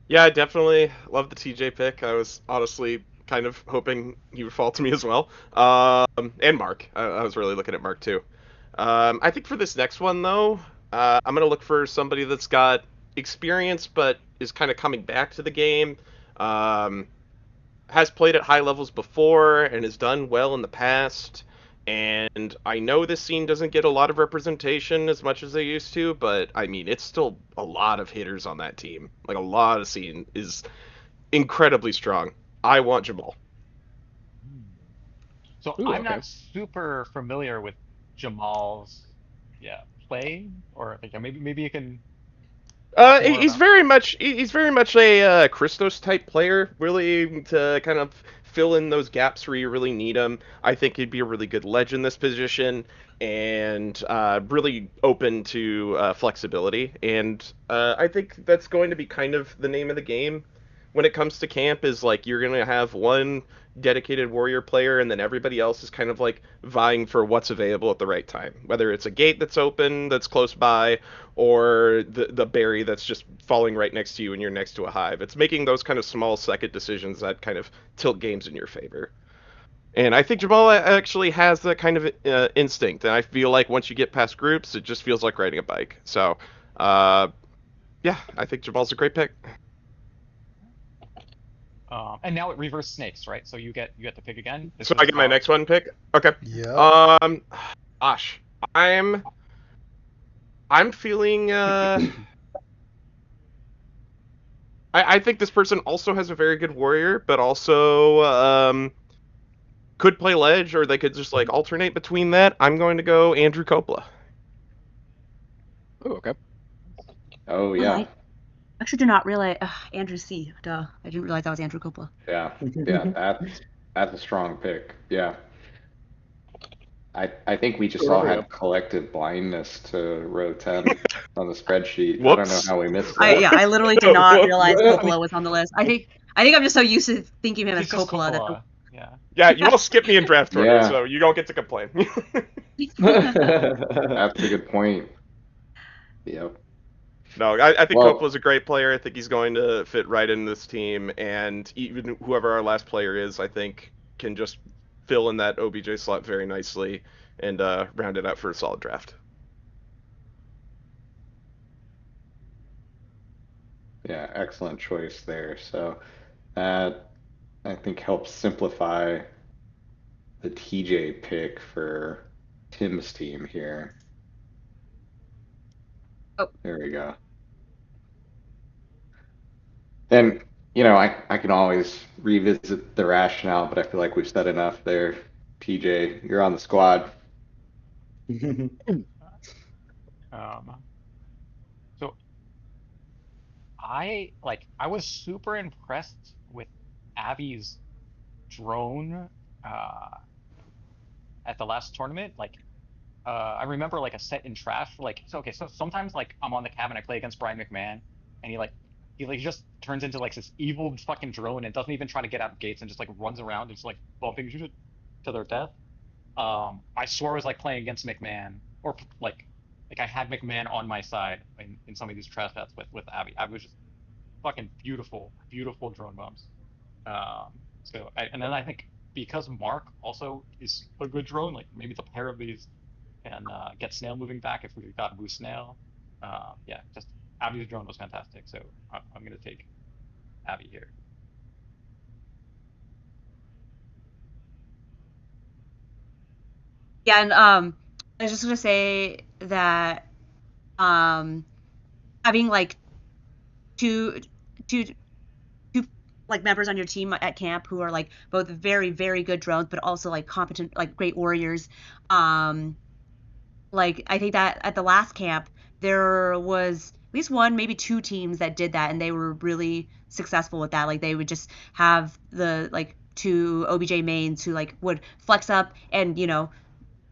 Yeah, I definitely love the TJ pick. I was honestly kind of hoping he would fall to me as well. And Mark. I was really looking at Mark too. I think for this next one though, I'm gonna look for somebody that's got experience but is kind of coming back to the game. Um, has played at high levels before and has done well in the past. And I know this scene doesn't get a lot of representation as much as they used to, but I mean, it's still a lot of hitters on that team. Like, a lot of scene is incredibly strong. I want Jamal. So Ooh, I'm okay. not super familiar with Jamal's, yeah, play, or like maybe you can talk more He's about. very much a Christos type player, really to kind of fill in those gaps where you really need him. I think he'd be a really good ledge in this position and really open to flexibility. And I think that's going to be kind of the name of the game when it comes to camp is like you're going to have one dedicated warrior player and then everybody else is kind of like vying for what's available at the right time, whether it's a gate that's open that's close by or the berry that's just falling right next to you and you're next to a hive. It's making those kind of small second decisions that kind of tilt games in your favor. And I think Jamal actually has that kind of instinct, and I feel like once you get past groups, it just feels like riding a bike. So, uh, yeah, I think Jamal's a great pick. And now it reverse snakes, right? So you get to pick again. This So I is get my next one pick. Okay. Yep. Um, gosh, I'm feeling. I think this person also has a very good warrior, but also could play ledge, or they could just like alternate between that. I'm going to go Andrew Coppola. Ooh, okay. Oh Oh, yeah. I actually did not realize. Andrew C. Duh. I didn't realize that was Andrew Coppola. Yeah. Yeah, that's a strong pick. Yeah. I think we just There all we go. had collective blindness to row 10 on the spreadsheet. I don't know Whoops. how we missed that. I literally did not realize I Coppola was on the list. I think I'm just so used to thinking of him as He's just Coppola that Coppola. Yeah. Yeah, you all skipped me in draft order, Yeah, so you don't get to complain. that's a good point. Yep. No, I think Well, Coppola's a great player. I think he's going to fit right in this team, and even whoever our last player is, I think can just fill in that OBJ slot very nicely and round it out for a solid draft. yeah, excellent choice there. So that I think helps simplify the TJ pick for Tim's team here. Oh. There we go. And I can always revisit the rationale, but I feel like we've said enough there. TJ, you're on the squad. Um, so I was super impressed with Abby's drone uh at the last tournament. I remember like a set in trash. So sometimes like I'm on the cabin, I play against Brian McMahon, and he just turns into like this evil fucking drone and doesn't even try to get out of gates and just like runs around and just like bumping shit to their death. I swore I was like playing against McMahon, or like I had McMahon on my side in some of these trash sets with Abby. Abby was just fucking beautiful, beautiful drone bumps. And then I think because Mark also is a good drone, like maybe the pair of these can get Snail moving back if we got Boo Snail. Yeah, just Abby's drone was fantastic, so I'm gonna take Abby here. Yeah, and I was just gonna say that having like two two two like members on your team at camp who are like both very very good drones but also like competent like great warriors. Like I think that at the last camp there was at least one, maybe two teams that did that, and they were really successful with that. Like they would just have the like two OBJ mains who like would flex up and get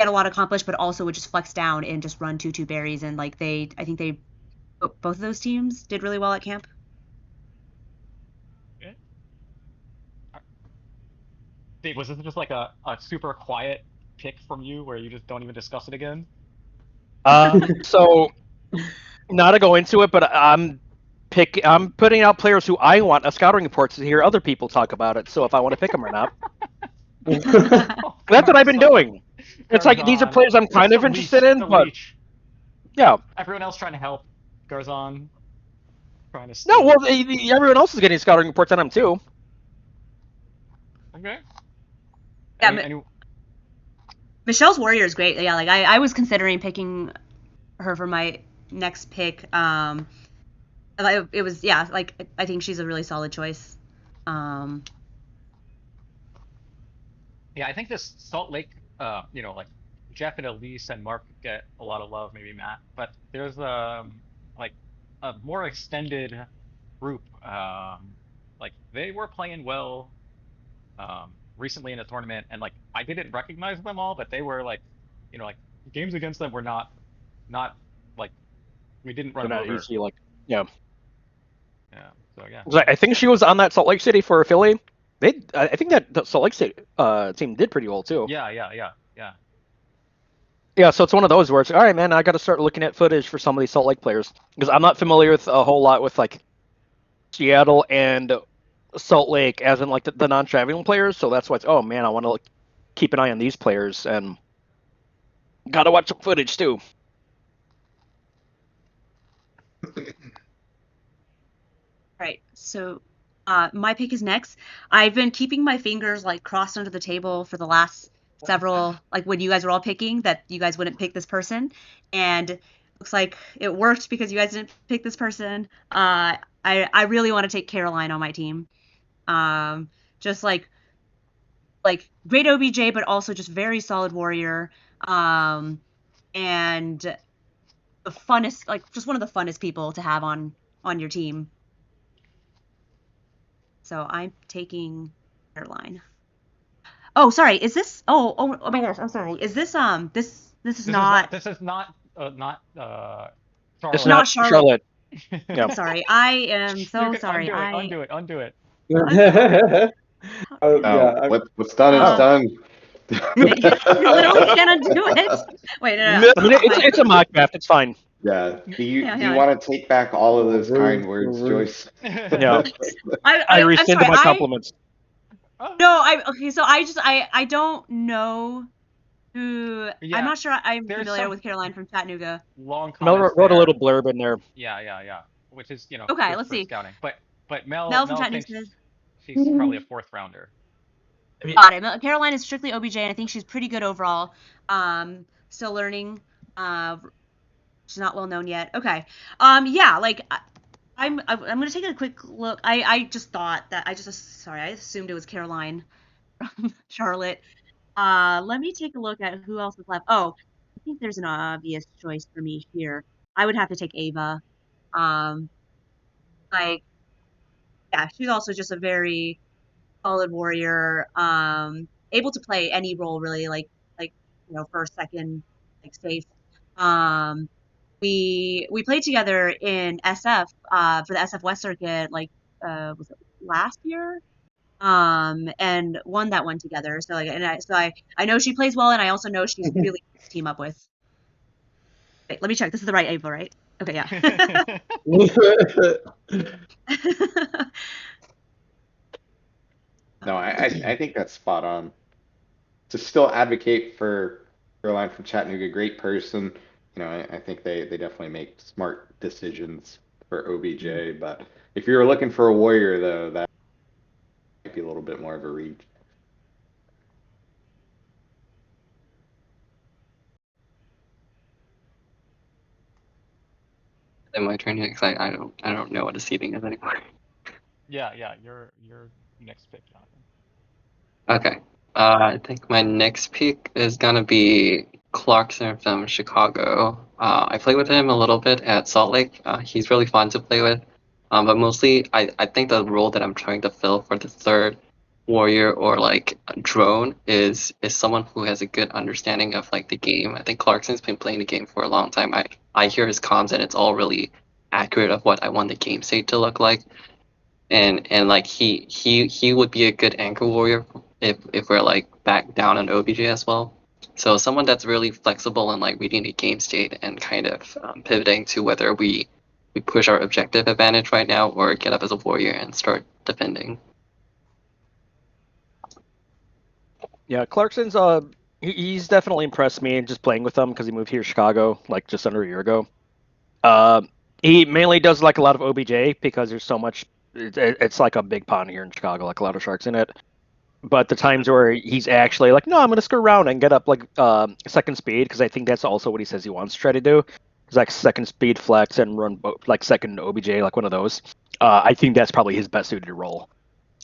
a lot accomplished, but also would just flex down and just run two berries. And like I think they both of those teams did really well at camp. Okay. Dave, was this just like a super quiet pick from you where you just don't even discuss it again? So not to go into it, but I'm putting out players who I want a scouting report to hear other people talk about it. So if I want to pick them or not, Oh, that's what I've been doing. It's like these are Garzon, players I'm kind just of interested in, the but leech. yeah. Everyone else trying to help. Garzon trying to No, steal. well, everyone else is getting scouting reports on him too. Okay. Yeah, Michelle's warrior is great. Yeah, like I was considering picking her for my next pick. It was like I think she's a really solid choice. Yeah, I think this Salt Lake, like Jeff and Elise and Mark get a lot of love, maybe Matt, but there's like a more extended group. Like they were playing well recently in a tournament, and like I didn't recognize them all, but they were like, like games against them were not like we didn't run They're them not over. easy, like yeah. Yeah. So yeah. 'Cause I think she was on that Salt Lake City for Philly. I think that the Salt Lake City team did pretty well too. Yeah. Yeah, so it's one of those where it's all right, man. I got to start looking at footage for some of these Salt Lake players because I'm not familiar with a whole lot with like Seattle and Salt Lake, as in like the non-traveling players. So that's why it's man, I want to keep an eye on these players and got to watch some footage too. Right. So my pick is next. I've been keeping my fingers like crossed under the table for the last several, like when you guys were all picking, that you guys wouldn't pick this person, and looks like it worked because you guys didn't pick this person. I really want to take Caroline on my team. Just like great OBJ, but also just very solid warrior. And the funnest, like just one of the funnest people to have on your team. So I'm taking Caroline. Oh, sorry. Is this? Oh my gosh. I'm sorry. Is this this is not This is not It's Charlotte. not Charlotte. Yeah. I'm sorry. I am You so can sorry. undo it. Oh, No, yeah. what's done is Oh. done. You literally can't undo it. Wait, no. I mean, it's a mock draft. It's fine. Yeah. Do you Hang do you on. want to take back all of those Rude, kind words, rude. Joyce? Yeah, I I'm rescind sorry. my compliments. No. Okay. So I don't know who. Yeah, I'm not sure I'm there's familiar some with Caroline from Chattanooga. long Mel comments wrote a there. little blurb in there. Yeah. Which is, Okay. good Let's for see. scouting. But Mel from Mel Chattanooga thinks says. she's probably a fourth rounder. Got it. Caroline is strictly OBJ, and I think she's pretty good overall. Still learning. She's not well known yet. Okay. Yeah. Like I'm gonna take a quick look. I just thought that I assumed it was Caroline from Charlotte. Let me take a look at who else is left. Oh, I think there's an obvious choice for me here. I would have to take Ava. Um, like yeah, she's also just a very solid warrior, able to play any role really, like first, second, like safe. Um, we played together in SF for the SF West Circuit, like was it last year? And won that one together. So like, I know she plays well, and I also know she's really easy to team up with. Wait, let me check. This is the right Ava, right? Okay, yeah. No, I think that's spot on. To still advocate for Caroline from Chattanooga, great person. I think they definitely make smart decisions. for OBJ. But if you're looking for a warrior, though, that might be a little bit more of a reach. Then my turn here, because I don't know what the seating is anymore. Yeah, your next pick, Jonathan. Okay. I think my next pick is gonna be Clarkson from Chicago. I played with him a little bit at Salt Lake. He's really fun to play with. But mostly, I think the role that I'm trying to fill for the third warrior or like drone is someone who has a good understanding of like the game. I think Clarkson's been playing the game for a long time. I hear his comms and it's all really accurate of what I want the game state to look like. And like he would be a good anchor warrior if we're like back down on OBJ as well. So someone that's really flexible and like reading the game state and kind of pivoting to whether we push our objective advantage right now or get up as a warrior and start defending. Yeah, Clarkson's he's definitely impressed me just playing with him because he moved here to Chicago like just under a year ago. He mainly does like a lot of OBJ because there's so much. It's like a big pond here in Chicago, like a lot of sharks in it. But the times where he's actually like, no, I'm gonna screw around and get up like second speed because I think that's also what he says he wants to try to do. It's like second speed flex and run like second OBJ, like one of those. I think that's probably his best suited role.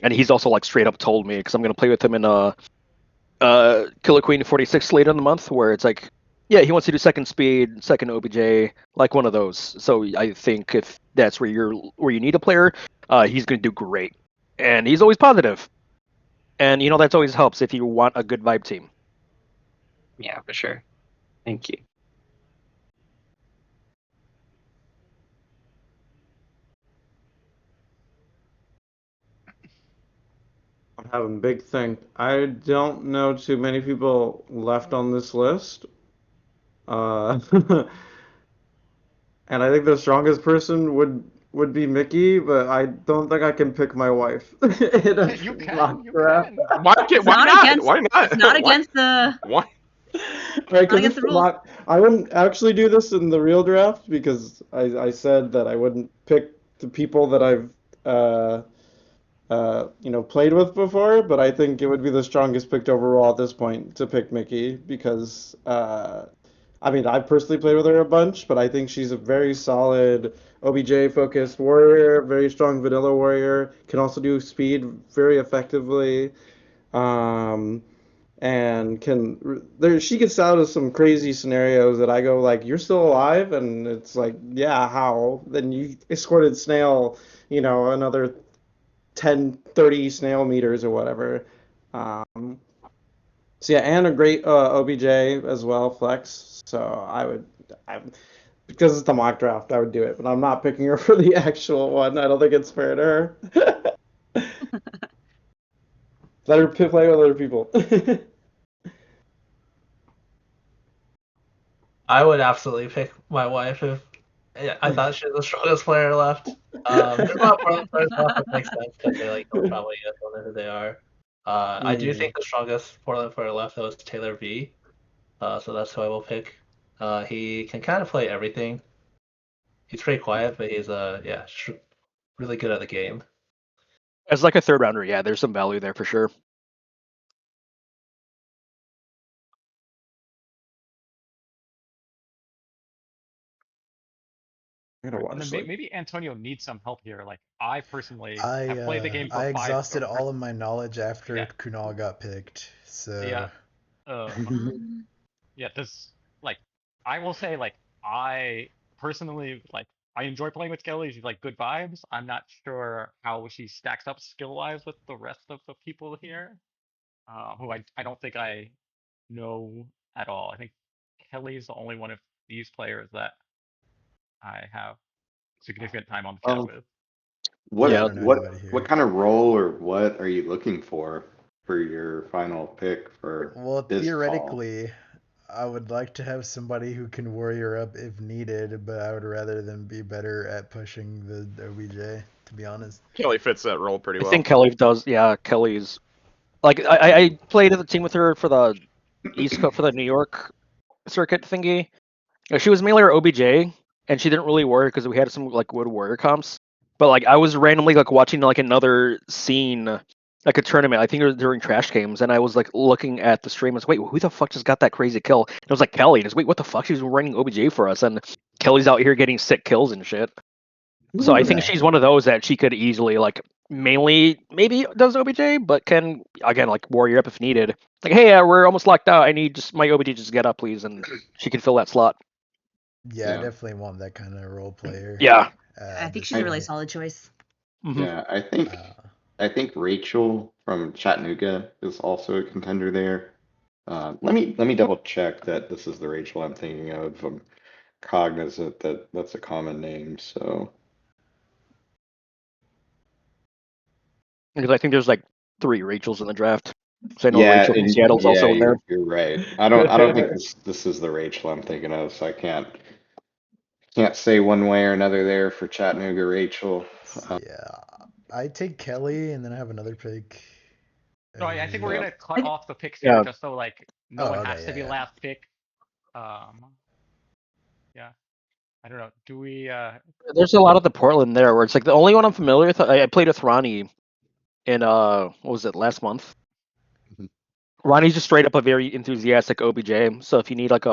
And he's also like straight up told me because I'm gonna play with him in Killer Queen 46 later in the month where it's like, yeah, he wants to do second speed, second OBJ, like one of those. So I think if that's where you need a player, he's gonna do great. And he's always positive. And that always helps if you want a good vibe team. Yeah, for sure. Thank you. I'm having a big think. I don't know too many people left on this list. And I think the strongest person would be Mickey, but I don't think I can pick my wife in a You mock can. draft. Why It's why not not? against. Why not? It's not Why? against the. Why? Right, Not 'cause against it's the rules. I wouldn't actually do this in the real draft because I said that I wouldn't pick the people that I've played with before, but I think it would be the strongest picked overall at this point to pick Mickey because I mean, I've personally played with her a bunch, but I think she's a very solid OBJ focused warrior, very strong vanilla warrior, can also do speed very effectively. Um, and she gets out of some crazy scenarios that I go like, you're still alive, and it's like, yeah, how? Then you escorted Snail, another 10, 30 snail meters or whatever. So yeah, and a great OBJ as well, flex. So because it's the mock draft, I would do it, but I'm not picking her for the actual one. I don't think it's fair to her. Let her play with other people. I would absolutely pick my wife if I thought she was the strongest player left. There's a lot of Portland players left that makes sense because they like don't travel yet, don't know who they are. I do think the strongest Portland player left though is Taylor V. So that's who I will pick. He can kind of play everything. He's pretty quiet, but he's really good at the game. As like a third rounder, yeah, there's some value there for sure. I'm gonna And watch then maybe Antonio needs some help here. Like I personally have played the game for I 5. exhausted all of my knowledge after Yeah. Kunal got picked. So Yeah. Yeah. This like I will say like I personally like I enjoy playing with Kelly. She's like good vibes. I'm not sure how she stacks up skill wise with the rest of the people here, who I don't think I know at all. I think Kelly's the only one of these players that I have significant time on the chat with. What Yeah. I don't know anybody what here. kind of role or what are you looking for your final pick for Well, this call? theoretically, I would like to have somebody who can warrior up if needed, but I would rather them be better at pushing the OBJ, to be honest. Kelly fits that role pretty I well. think Kelly does. Yeah, Kelly's like I played the team with her for the East Coast for the New York circuit thingy. She was mainly our OBJ, and she didn't really work because we had some like Wood Warrior comps. But like I was randomly like watching like another scene, like a tournament. I think it was during Trash Games, and I was like looking at the stream. I was wait, who the fuck just got that crazy kill? And it was like Kelly. And I was wait, what the fuck? She's running OBJ for us, and Kelly's out here getting sick kills and shit. So I think Okay. she's one of those that she could easily like mainly maybe does OBJ, but can again like warrior up if needed. Like hey, we're almost locked out. I need just my OBJ just get up please, and she can fill that slot. Yeah, I Yeah. definitely want that kind of role player. Yeah. I think This she's a really point. solid choice. Mm-hmm. Yeah, Uh, I think Rachel from Chattanooga is also a contender there. Let me double check that this is the Rachel I'm thinking of. I'm cognizant that that's a common name, so Because I think there's like 3 Rachels in the draft. So I know yeah, Rachel from and Seattle's yeah, also in there. you're right. I don't think this is the Rachel I'm thinking of, so I can't say one way or another there for Chattanooga Rachel. yeah, I take Kelly, and then I have another pick. So I think we're Yeah. gonna cut off the picks here Yeah. just so like no Oh, one okay, has to yeah, be yeah. last pick. Yeah. I don't know. Do we There's a lot of the Portland there where it's like the only one I'm familiar with. I played with Ronnie in what was it last month? Mhm. Ronnie's just straight up a very enthusiastic OBJ. So if you need like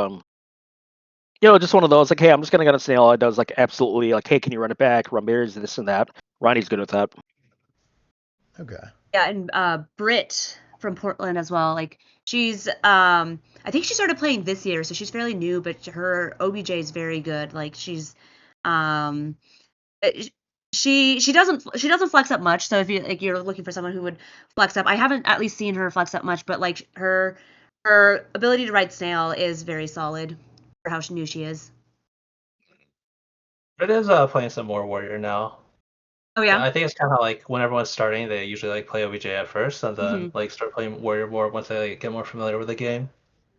just one of those like hey I'm just gonna get a snail. It does like absolutely like hey can you run it back, run bears, this and that. Ronnie's good with that. Okay. Yeah, and Britt from Portland as well. Like she's I think she started playing this year, so she's fairly new, but her OBJ is very good. Like she's um uh, she doesn't flex up much. So if you're looking for someone who would flex up, I haven't at least seen her flex up much, but like her ability to ride snail is very solid for how new she is. It is playing some more warrior now. Oh yeah. I think it's kind of like when everyone's starting, they usually like play OBJ at first, and then like start playing warrior more once they like, get more familiar with the game.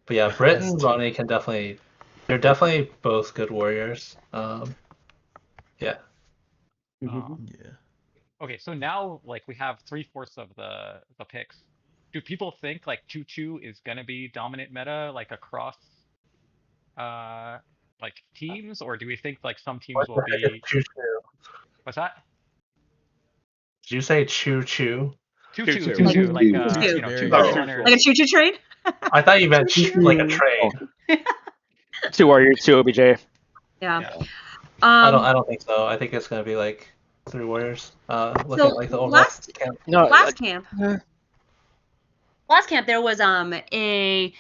But yeah, Britt That's and true. Ronnie they're definitely both good warriors. Yeah. um Yeah. okay, so now like we have 3/4 of the picks. Do people think like 2-2 is gonna be dominant meta like across uh like teams, or do we think like some teams What will the heck is be choo choo? what's that? Did you say choo choo? 2-2, 2-2. Like 2-2, like Two. two, two Very good Oh, good. like a runners. choo-choo train. I thought you meant like a Oh, trade. 2 warriors, 2 OBJ. Yeah. Yeah. I don't think so. I think it's gonna be like 3 warriors. Look at So like the overall last camp. No, last camp uh, last camp there was a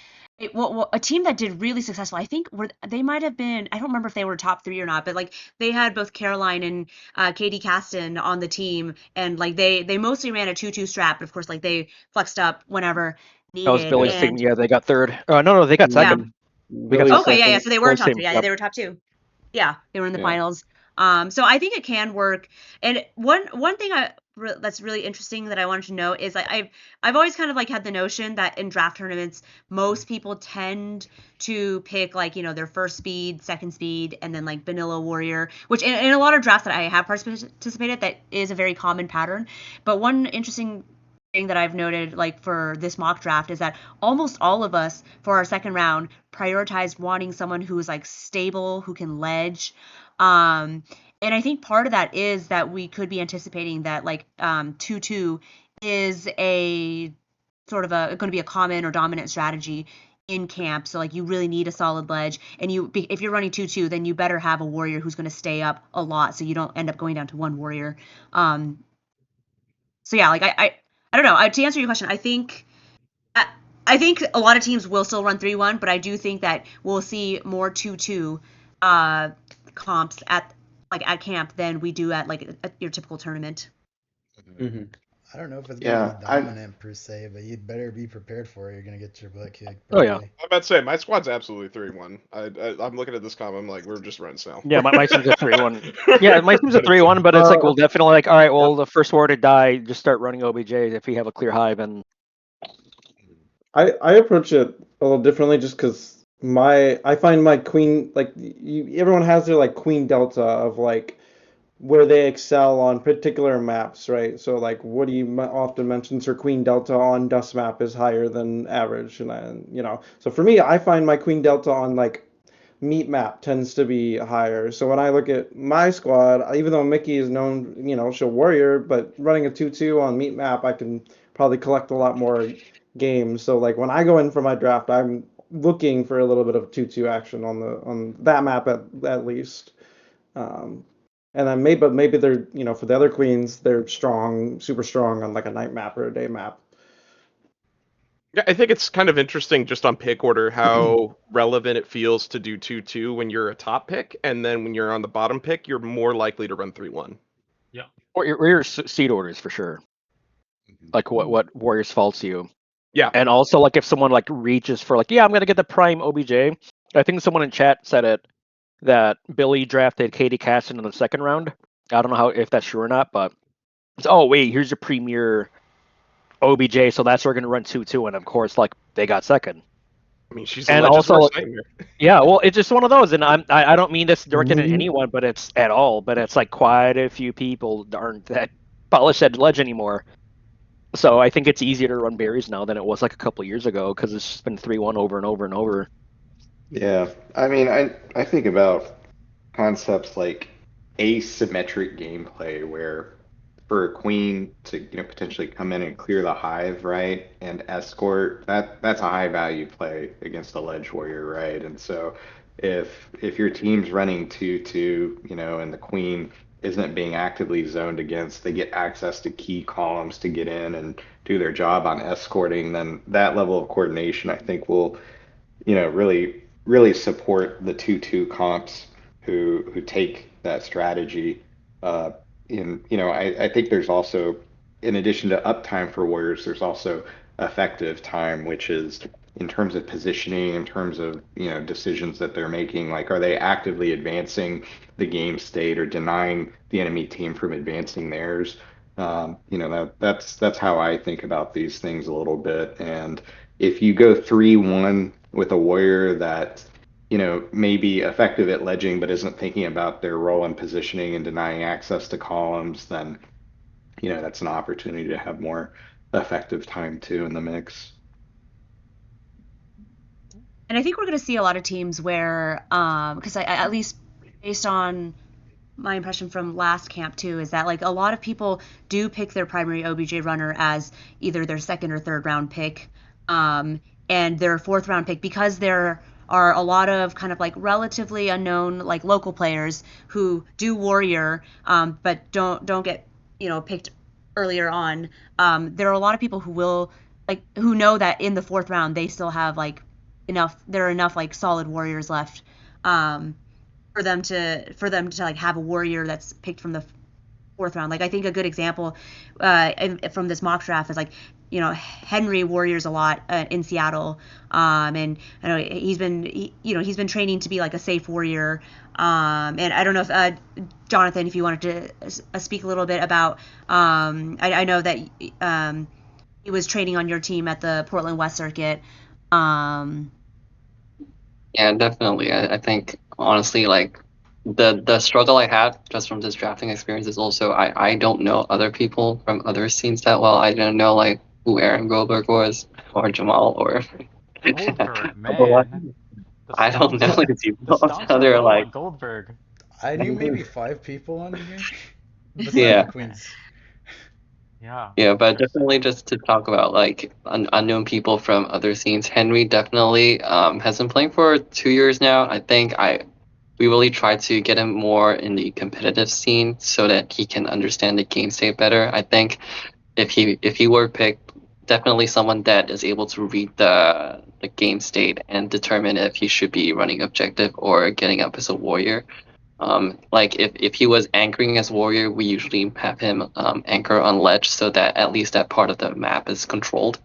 team that did really successful. I think they might have been, I don't remember if they were top 3 or not, but like they had both Caroline and Katie Caston on the team, and like they mostly ran a 2-2 strap, but of course like they flexed up whenever that was needed. Billy's Yeah. team. And Yeah, they got third. No, they got yeah. second. We got Billy's second. Okay, yeah, second. so they were in Billy's top team. 3. Yeah, Yep. they were top 2. Yeah, they were in the Yeah. finals. So I think it can work. And one thing that's really interesting that I wanted to know is I've always kind of like had the notion that in draft tournaments most people tend to pick like their first speed, second speed, and then like vanilla warrior, which in a lot of drafts that I have participated, that is a very common pattern. But one interesting thing that I've noted like for this mock draft is that almost all of us for our second round prioritized wanting someone who is like stable, who can ledge. Um, and I think part of that is that we could be anticipating that like 2-2 is a sort of going to be a common or dominant strategy in camp. So like you really need a solid ledge, and if you're running 2-2, then you better have a warrior who's going to stay up a lot, so you don't end up going down to one warrior. Um, so yeah, like I don't know. To answer your question, I, I think a lot of teams will still run 3-1, but I do think that we'll see more 2-2 uh, comps at camp than we do at like your typical tournament. Mm-hmm. I don't know if it's gonna be Yeah, I dominant per se, but you'd better be prepared for it. You're gonna get your butt kicked Oh yeah. probably. I'm about to say my squad's absolutely 3-1. I'm looking at this comp. I'm like, we're just running snail. Yeah, my team's a 3-1. Yeah, my team's a Running snail. 3-1, but it's like Uh, we'll definitely like all right. Yep. Well, the first war to die, just start running OBJ if we have a clear hive, and I approach it a little differently just because I find my queen like everyone has their like queen delta of like where they excel on particular maps, right? So like Woody often mentions her queen delta on dust map is higher than average, and so for me, I find my queen delta on like meat map tends to be higher. So when I look at my squad, even though Mickey is known, she'll warrior, but running a 2-2 on meat map, I can probably collect a lot more games. So like when I go in for my draft, I'm looking for a little bit of 2-2 action on that map at least. And then maybe they're, for the other queens, they're strong, super strong on like a night map or a day map. Yeah, I think it's kind of interesting just on pick order how relevant it feels to do 2-2 when you're a top pick, and then when you're on the bottom pick, you're more likely to run 3-1. Yeah. Or your seed orders for sure. Like what warriors fall to you. Yeah. And also like if someone like reaches for like, yeah, I'm gonna get the prime OBJ. I think someone in chat said it that Billy drafted Katie Caston in the second round. I don't know if that's true or not, but it's, oh wait, here's your premier OBJ, so that's where we're gonna run 2-2, and of course like they got second. I mean, she's a And Legends also worst nightmare. yeah, well, it's just one of those, and I don't mean this directed at anyone, but it's at all. But it's like quite a few people aren't that polished at Ledge anymore. So I think it's easier to run berries now than it was like a couple of years ago because it's just been 3-1 over and over and over. Yeah, I mean, I think about concepts like asymmetric gameplay where for a queen to potentially come in and clear the hive, right, and escort, that's a high value play against a ledge warrior, right? And so if your team's running 2-2, and the queen isn't being actively zoned against, they get access to key columns to get in and do their job on escorting, then that level of coordination I think will really support the 2-2 comps who take that strategy. I think there's also, in addition to uptime for Warriors, there's also effective time, which is in terms of positioning, in terms of decisions that they're making. Like, are they actively advancing the game state or denying the enemy team from advancing theirs? That's how I think about these things a little bit. And if you go 3-1 with a warrior that may be effective at ledging but isn't thinking about their role in positioning and denying access to columns, then that's an opportunity to have more effective time too in the mix. And I think we're going to see a lot of teams where, because at least based on my impression from last camp too, is that like a lot of people do pick their primary OBJ runner as either their second or third round pick, and their fourth round pick, because there are a lot of kind of like relatively unknown like local players who do warrior, but don't get picked earlier on. There are a lot of people who will like who know that in the fourth round they still have like there are enough like solid warriors left, for them to like have a warrior that's picked from the fourth round. Like I think a good example from this mock draft is like Henry warriors a lot in Seattle, and I know he's been training to be like a safe warrior, and I don't know if Jonathan, if you wanted to speak a little bit about, I know that he was training on your team at the Portland West Circuit. Yeah, definitely. I think honestly, like the struggle I had just from this drafting experience is also I don't know other people from other scenes that well. I didn't know like who Aaron Goldberg was or Jamal or Goldberg, man. I don't know these The people. stonks So are they're low like, on Goldberg. I knew maybe 5 people on here besides yeah. the queens. Yeah, Yeah, but interesting. definitely just to talk about like unknown people from other scenes. Henry definitely has been playing for 2 years now. I think we really try to get him more in the competitive scene so that he can understand the game state better. I think if he were picked, definitely someone that is able to read the game state and determine if he should be running objective or getting up as a warrior. Like if he was anchoring as warrior, we usually have him anchor on ledge so that at least that part of the map is controlled.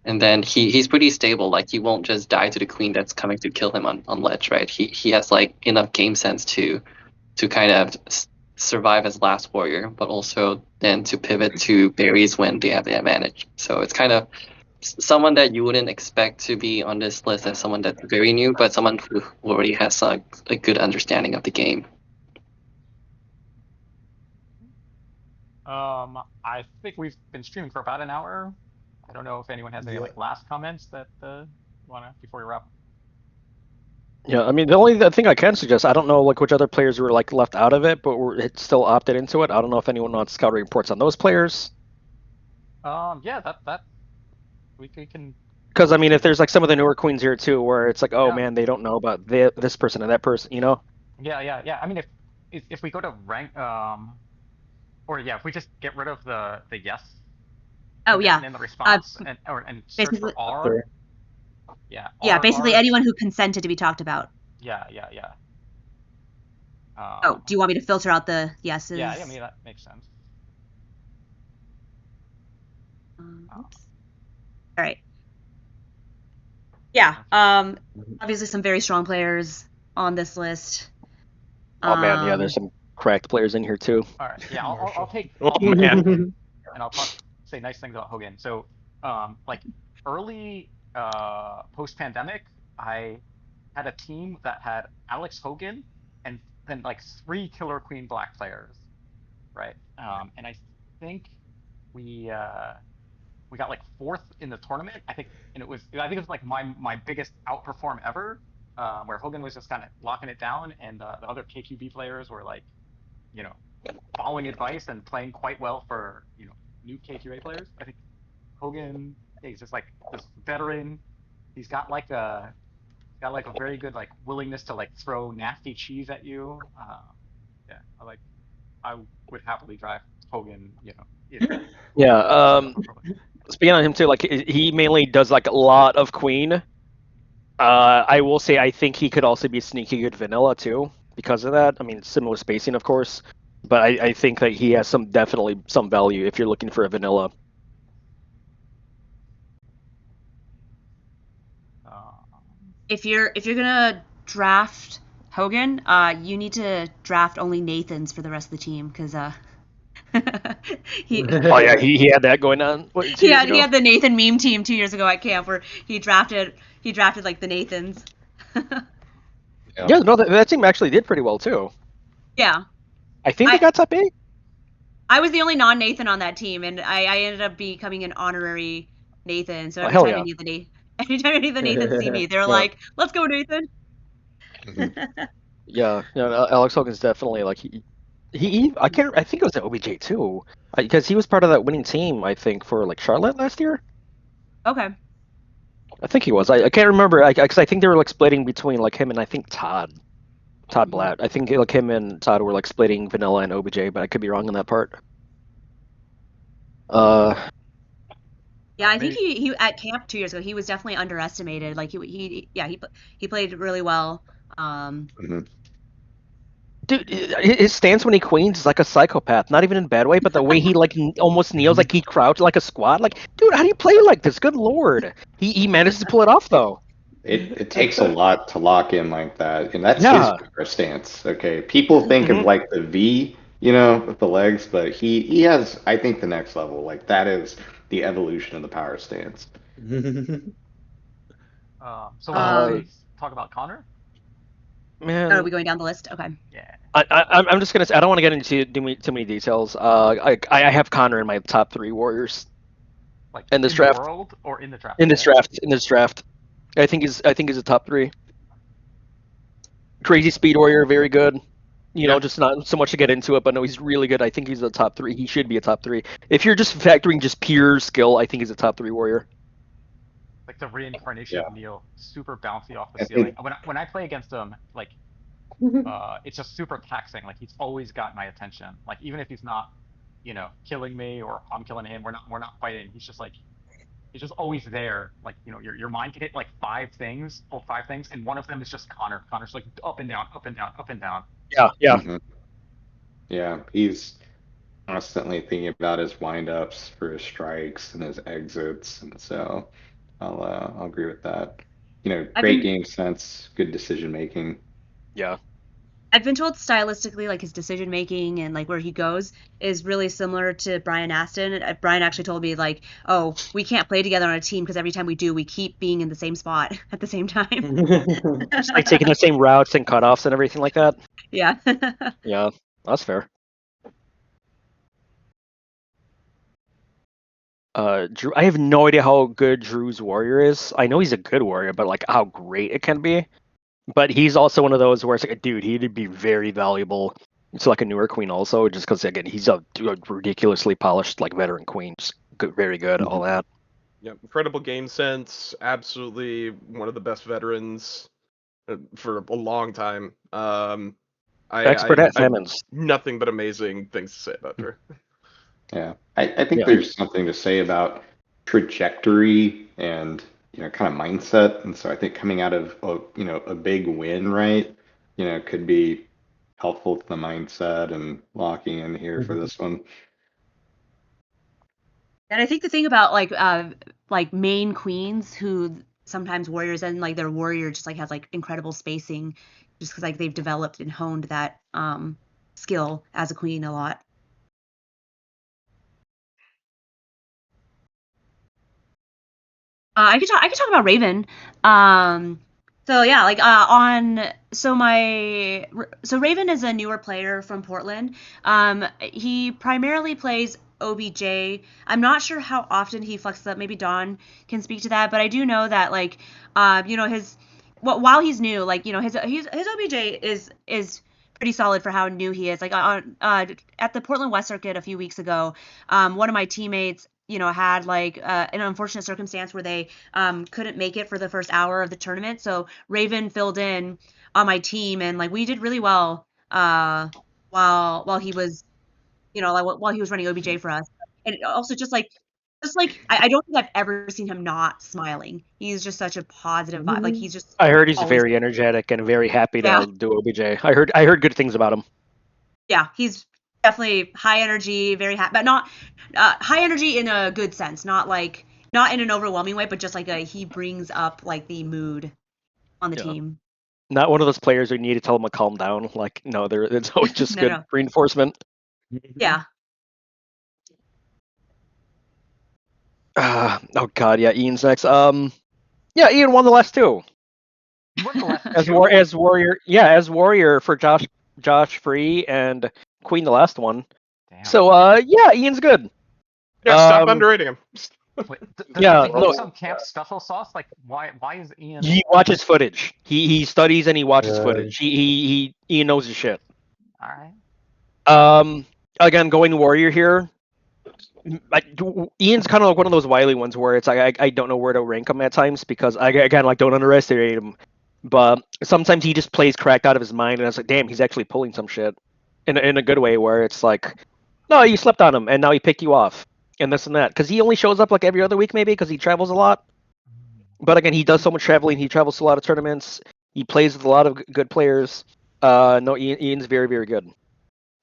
And then he's pretty stable. Like he won't just die to the queen that's coming to kill him on ledge, right? He has like enough game sense to kind of survive as last warrior, but also then to pivot to berries when they have the advantage. So it's kind of someone that you wouldn't expect to be on this list as someone that's very new, but someone who already has a good understanding of the game. I think we've been streaming for about an hour. I don't know if anyone has any Yeah. like last comments that wanna before we wrap. Yeah, I mean, the only thing I can suggest, I don't know like which other players were like left out of it, but were still opted into it. I don't know if anyone wants scouting reports on those players. Yeah, that we can Because I mean, if take. there's like some of the newer queens here too, where it's like, oh Yeah, man, they don't know about this person and that person, you know? yeah. I mean, if we go to rank, or yeah, if we just get rid of the yes Oh and then yeah. and then the Uh, response and search basically, for R. Three. Yeah, yeah, R basically R. anyone who consented to be talked about. Yeah. Oh, do you want me to filter out the yeses? Yeah, I mean that makes sense. Oops. All right. Yeah. Obviously some very strong players on this list. Oh man, yeah, there's some cracked players in here too. All right. Yeah, I'll Marshall. take Oh I'll take man. Hogan, and say nice things about Hogan. So, like early post pandemic, I had a team that had Alex Hogan and then like 3 Killer Queen Black players, right? And I think we we got like fourth in the tournament. I think it was like my biggest outperform ever, where Hogan was just kind of locking it down, and the other KQB players were like, you know, following advice and playing quite well for new KQA players. I think Hogan, yeah, he's just like this veteran. He's got like a very good like willingness to like throw nasty cheese at you. Yeah, I would happily drive Hogan. If Yeah. properly. Speaking on him too, like he mainly does like a lot of queen. I will say I think he could also be sneaky good vanilla too because of that. I mean, similar spacing, of course, but I think that he has definitely some value if you're looking for a vanilla. If you're gonna draft Hogan, you need to draft only Nathans for the rest of the team because he Oh yeah, he had that going on 2 years ago. he had the Nathan meme team 2 years ago at camp where he drafted like the Nathans. Yeah, no, that team actually did pretty well too. Yeah. I think they got top 8. I was the only non-Nathan on that team, and I ended up becoming an honorary Nathan. So hell anytime yeah. anytime any of the Nathans see me, they're Yeah. like, "Let's go, Nathan." Yeah, Alex Hogan's definitely like I think it was at OBJ too, because he was part of that winning team. I think for like Charlotte last year. Okay. I think he was. I can't remember because I think they were like splitting between like him and I think Todd Blatt. I think like him and Todd were like splitting vanilla and OBJ, but I could be wrong on that part. Yeah, I think he at camp 2 years ago, he was definitely underestimated. Like he played really well. Dude, his stance when he queens is like a psychopath. Not even in a bad way, but the way he like almost kneels, like he crouched like a squat. Like, dude, how do you play like this? Good lord, he manages to pull it off though. It takes a lot to lock in like that, and that's his Yeah. power stance. Okay, people think of like the V, with the legs, but he has, I think, the next level. Like that is the evolution of the power stance. So let's talk about Connor. Man, are we going down the list? Okay. Yeah. I'm just gonna say I don't want to get into too many details. I have Connor in my top 3 warriors. Like in this in draft. The world or in the draft? In this draft. I think he's a top 3. Crazy speed warrior, very good. Just not so much to get into it, but no, he's really good. I think he's a top 3. He should be a top 3. If you're just factoring just pure skill, I think he's a top 3 warrior. Like the reincarnation of Neil, super bouncy off the ceiling. When I play against him, like it's just super taxing. Like he's always got my attention. Like even if he's not, killing me or I'm killing him, we're not fighting. He's just always there. Like your mind can hit like 5 things, and one of them is just Connor. Connor's like up and down, up and down, up and down. Yeah. Yeah, he's constantly thinking about his windups for his strikes and his exits, and so I'll agree with that. Great game sense, good decision making. Yeah. I've been told stylistically, like his decision making and like where he goes is really similar to Brian Aston. Brian actually told me like, "Oh, we can't play together on a team because every time we do, we keep being in the same spot at the same time." Just like taking the same routes and cutoffs and everything like that. Yeah. Yeah, that's fair. Drew, I have no idea how good Drew's warrior is. I know he's a good warrior, but like how great it can be. But he's also one of those where it's like, dude, he'd be very valuable to like a newer queen also, just because again he's a ridiculously polished like veteran queen, just good, very good, all that. Yep, incredible game sense. Absolutely one of the best veterans for a long time. Expert I at have famines. nothing but amazing things to say about her. Yeah, I think Yeah. there's something to say about trajectory and kind of mindset, and so I think coming out of a big win, right, could be helpful to the mindset and locking in here for this one. And I think the thing about like main queens who sometimes warriors and like their warrior just like has like incredible spacing just because like they've developed and honed that skill as a queen a lot. I could talk about Raven. So yeah, like so Raven is a newer player from Portland. He primarily plays OBJ. I'm not sure how often he flexes up. Maybe Dawn can speak to that, but I do know that like his while he's new, like his OBJ is pretty solid for how new he is. Like on at the Portland West Circuit a few weeks ago, one of my teammates had like an unfortunate circumstance where they couldn't make it for the first hour of the tournament. So Raven filled in on my team, and like we did really well while he was while he was running OBJ for us. And also just like I don't think I've ever seen him not smiling. He's just such a positive vibe. Like he's just I heard he's always very energetic and very happy yeah to do OBJ. I heard good things about him. yeah he's definitely high energy, very happy, but not high energy in a good sense, not in an overwhelming way, but just like he brings up like the mood on the Yeah. team. Not one of those players who need to tell him to calm down. Like no, it's always just No, good no. reinforcement. Yeah. Oh god, yeah, Ian's next. Yeah, Ian won the last two. You won the last As two? as warrior, yeah, as warrior for Josh Free and Queen the last one. Damn. So yeah, Ian's good. Yeah, stop underrating him. Wait, does Yeah, he no, do some camp special sauce? Like, why is Ian? he watches footage. He studies and he watches Yeah. footage. Ian knows his shit. All right. Again, going warrior here. Ian's kind of like one of those wily ones where it's like I don't know where to rank him at times because I again like don't underestimate him, but sometimes he just plays cracked out of his mind and it's like damn he's actually pulling some shit in a good way where it's like no you slept on him and now he picked you off and this and that because he only shows up like every other week maybe because he travels a lot, but again he does so much traveling, he travels to a lot of tournaments, he plays with a lot of good players. No, Ian's very very good.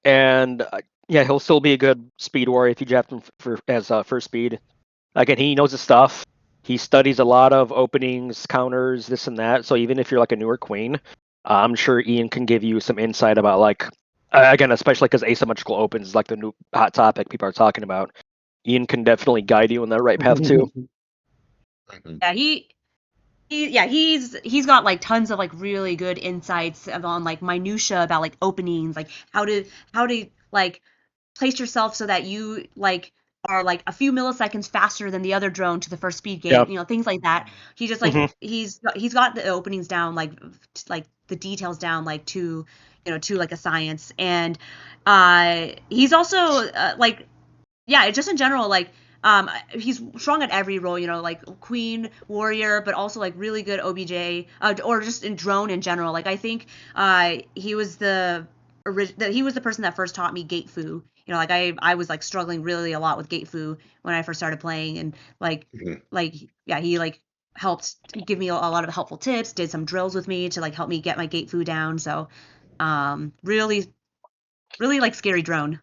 And yeah, he'll still be a good speed warrior if you draft him for as first speed. Again, he knows his stuff. He studies a lot of openings, counters, this and that. So even if you're like a newer queen, I'm sure Ian can give you some insight about like again, especially because asymmetrical opens is like the new hot topic people are talking about. Ian can definitely guide you in that right path too. Yeah, he's got like tons of like really good insights on like minutia about like openings, like how to like place yourself so that you like are like a few milliseconds faster than the other drone to the first speed gate, Yeah. things like that. He just like he's got the openings down like the details down like to like a science. And he's also like yeah, just in general, like he's strong at every role, like queen, warrior, but also like really good OBJ, or just in drone in general. Like I think he was he was the person that first taught me gate foo. Like I was like struggling really a lot with gate foo when I first started playing, and like yeah, he like helped give me a lot of helpful tips, did some drills with me to like help me get my gate foo down. So really really like scary drone.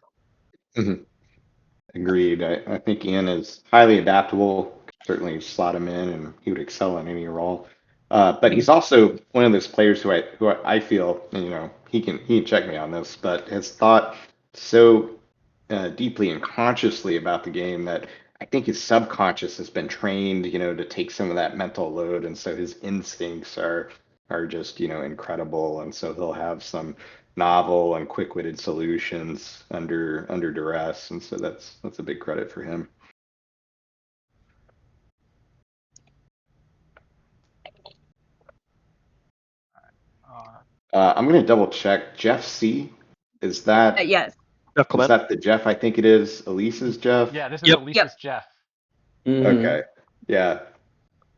Agreed. I think Ian is highly adaptable. Certainly slot him in, and he would excel in any role. But he's also one of those players who I feel, he can check me on this, but has thought so deeply and consciously about the game that I think his subconscious has been trained, to take some of that mental load, and so his instincts are just, incredible, and so he'll have some novel and quick-witted solutions under duress, and so that's a big credit for him. I'm gonna double check. Jeff C. Is that Yes. Jeff is Clement. that the Jeff I think it is? Elise's Jeff? Yeah, this is Yep. Elise's Jeff. Okay. Yeah.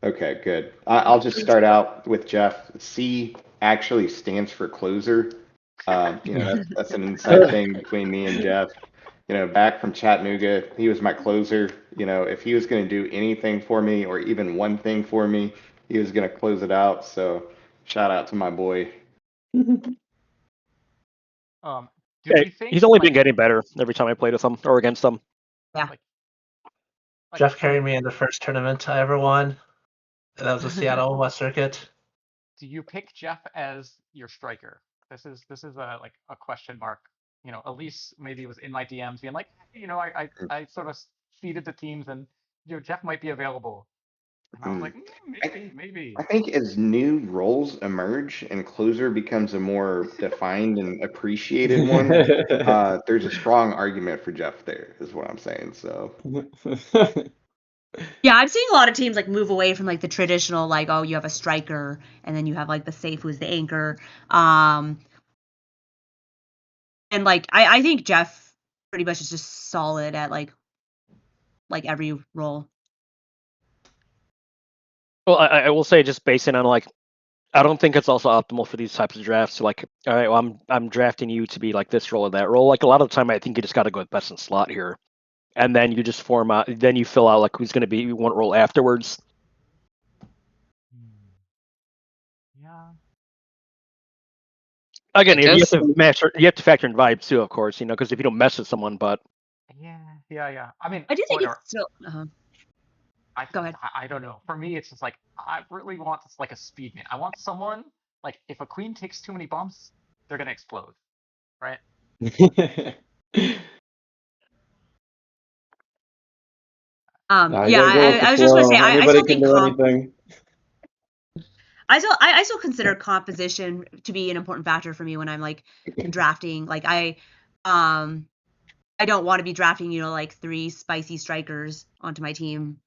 Okay, good. I'll just start out with Jeff. C actually stands for closer. That's an inside thing between me and Jeff. Back from Chattanooga, he was my closer. If he was going to do anything for me or even one thing for me, he was going to close it out. So shout out to my boy. Do we think He's only been getting better every time I played with him or against him. Yeah. like Jeff carried me in the first tournament I ever won. And that was the Seattle West Circuit. do you pick Jeff as your striker? This is a question mark. Elise maybe was in my DMs being like, I sort of seeded the teams and Jeff might be available. And I was like, maybe. I think as new roles emerge and closer becomes a more defined and appreciated one, there's a strong argument for Jeff there, is what I'm saying. So Yeah, I'm seeing a lot of teams like move away from like the traditional like, oh, you have a striker and then you have like the safe who's the anchor. And like I think Jeff pretty much is just solid at like every role. Well, I will say, just basing on like, I don't think it's also optimal for these types of drafts. Like, all right, well, I'm drafting you to be like this role or that role. Like a lot of the time, I think you just got to go with best in slot here, and then you just form out. Then you fill out like who's going to be one role afterwards. Yeah. Again, I you have guess- to match. You have to factor in vibes too, of course. Because if you don't mess with someone, but Yeah. I mean, I do think spoiler, it's still. Go ahead. I don't know. For me, it's just like I really want this like a speed man. I want someone like if a queen takes too many bumps, they're gonna explode, right? Nah, you Yeah, gotta go with the I was just gonna say flow. I Anybody still can think do anything. I still consider composition to be an important factor for me when I'm like drafting. Like I don't want to be drafting, like 3 spicy strikers onto my team.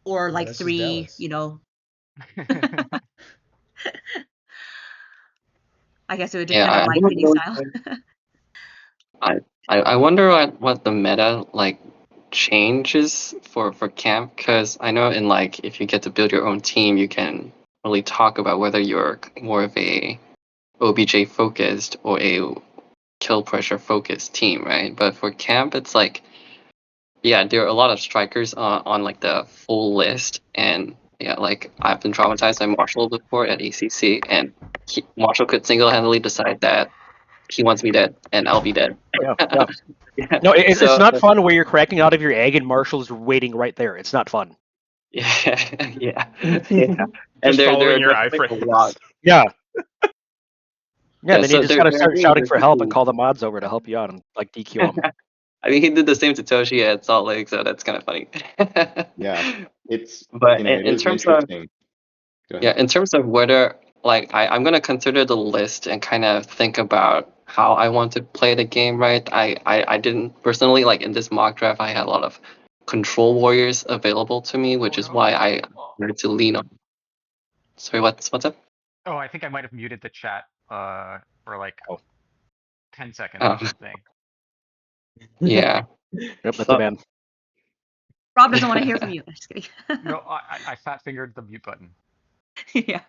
Or like that's just 3, jealous. I guess it would Yeah, depend on I my don't queening really style. think- I wonder what the meta like changes for camp, because I know in like if you get to build your own team, you can really talk about whether you're more of a OBJ focused or a kill pressure focused team, right? But for camp, it's like, yeah, there are a lot of strikers on like the full list, and yeah, like I've been traumatized by Marshall before at ACC, and Marshall could single-handedly decide that he wants me dead, and I'll be dead. yeah. Yeah. No, it's So not fun where you're cracking out of your egg and Marshall's waiting right there. It's not fun. yeah, yeah. And Just there following are your eye definitely a lot. Yeah. Yeah, Yeah, then so you just there gotta are start really shouting for help and people. call the mods over to help you out and like DQ them. I mean, he did the same to Toshi at Salt Lake, so that's kind of funny. yeah, it's But it in is terms of interesting. Go yeah, ahead. in terms of whether like I'm gonna consider the list and kind of think about how I want to play the game, right? I didn't personally like in this mock draft. I had a lot of control warriors available to me, which is why I wanted to lean on. Sorry, what's up? Oh, I think I might have muted the chat for like Oh. 10 seconds Oh. or something. Yeah. Yep, that's So- the man. Rob doesn't want to hear from you. I'm just kidding. No, I fat fingered the mute button. Yeah.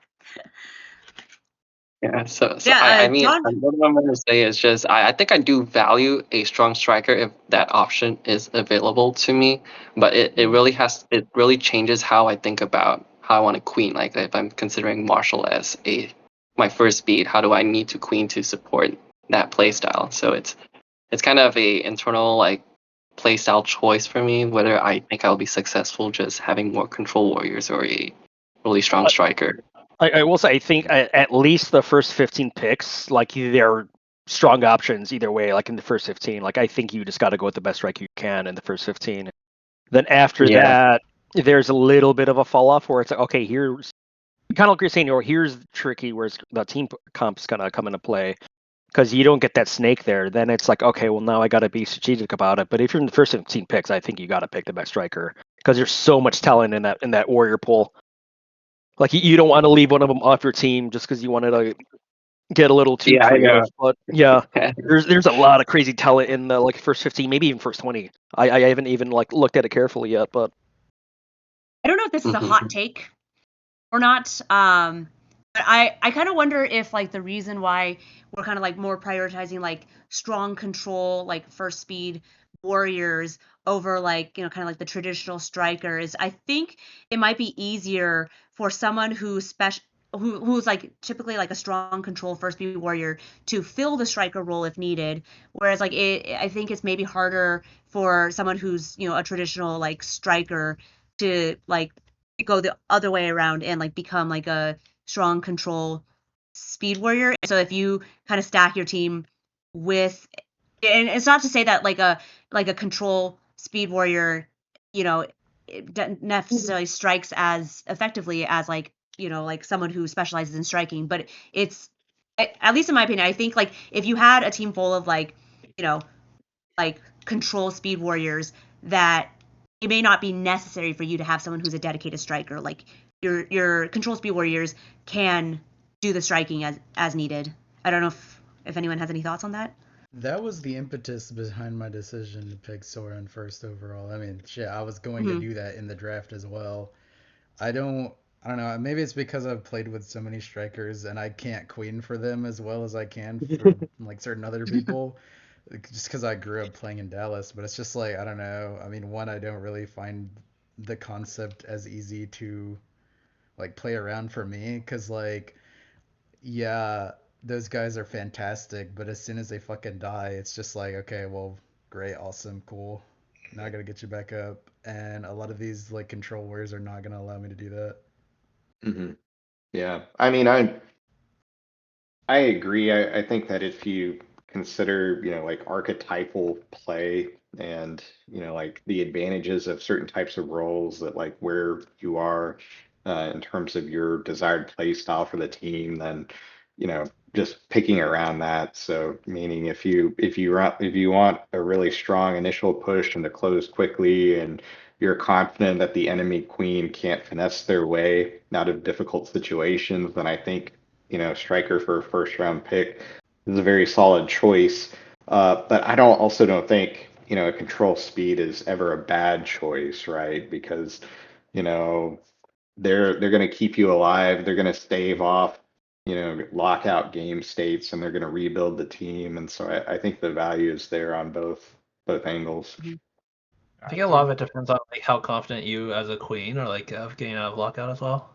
Yeah, so Yeah, I mean, John. what I'm gonna say is just I think I do value a strong striker if that option is available to me, but it really changes how I think about how I want to queen. Like if I'm considering Marshall as my first speed, how do I need to queen to support that play style? So it's kind of a internal like play style choice for me whether I think I'll be successful just having more control warriors or a really strong striker. I will say, I think at least the first 15 picks, like they're strong options either way. Like in the first 15, like I think you just got to go with the best strike you can in the first 15. Then after that, there's a little bit of a fall off where it's like, okay, here's kind of like you're saying, or here's tricky where the team comp's gonna come into play because you don't get that snake there. Then it's like, okay, well now I got to be strategic about it. But if you're in the first 15 picks, I think you got to pick the best striker because there's so much talent in that warrior pool. Like you don't want to leave one of them off your team just because you wanted to get a little too Yeah, I creative. know. But yeah, there's a lot of crazy talent in the like first 15, maybe even first 20. I haven't even like looked at it carefully yet, but I don't know if this is a Mhm. hot take or not. But I kind of wonder if like the reason why we're kind of like more prioritizing like strong control, like first speed warriors over like, you know, kind of like the traditional strikers. I think it might be easier for someone who's who's like typically like a strong control first speed warrior to fill the striker role if needed, whereas like I think it's maybe harder for someone who's, you know, a traditional like striker to like go the other way around and like become like a strong control speed warrior. So if you kind of stack your team with, and it's not to say that like a control speed warrior, you know, it doesn't necessarily strikes as effectively as like, you know, like someone who specializes in striking, but it's at least in my opinion, I think like if you had a team full of like, you know, like control speed warriors, that it may not be necessary for you to have someone who's a dedicated striker. Like your control speed warriors can do the striking as needed. I don't know if anyone has any thoughts on that. That was the impetus behind my decision to pick Soren first overall. I mean, shit, I was going to do that in the draft as well. I don't I don't know, maybe it's because I've played with so many strikers and I can't queen for them as well as I can for like certain other people. Just because I grew up playing in Dallas, but it's just like I don't know. I mean, one, I don't really find the concept as easy to like play around for me because like yeah, those guys are fantastic, but as soon as they fucking die, it's just like, okay, well, great, awesome, cool. Now I gotta get you back up. And a lot of these like control warriors are not gonna allow me to do that. Hmm. Yeah. I mean, I agree. I think that if you consider, like archetypal play and, like the advantages of certain types of roles that like where you are in terms of your desired play style for the team, then, just picking around that. So meaning if you want a really strong initial push and to close quickly and you're confident that the enemy queen can't finesse their way out of difficult situations, then I think striker for a first round pick is a very solid choice. But I don't think, a control speed is ever a bad choice, right? Because, you know, they're going to keep you alive. They're going to stave off, lockout game states, and they're going to rebuild the team. And so I think the value is there on both angles. I think a lot of it depends on like how confident you as a queen are like of getting out of lockout as well.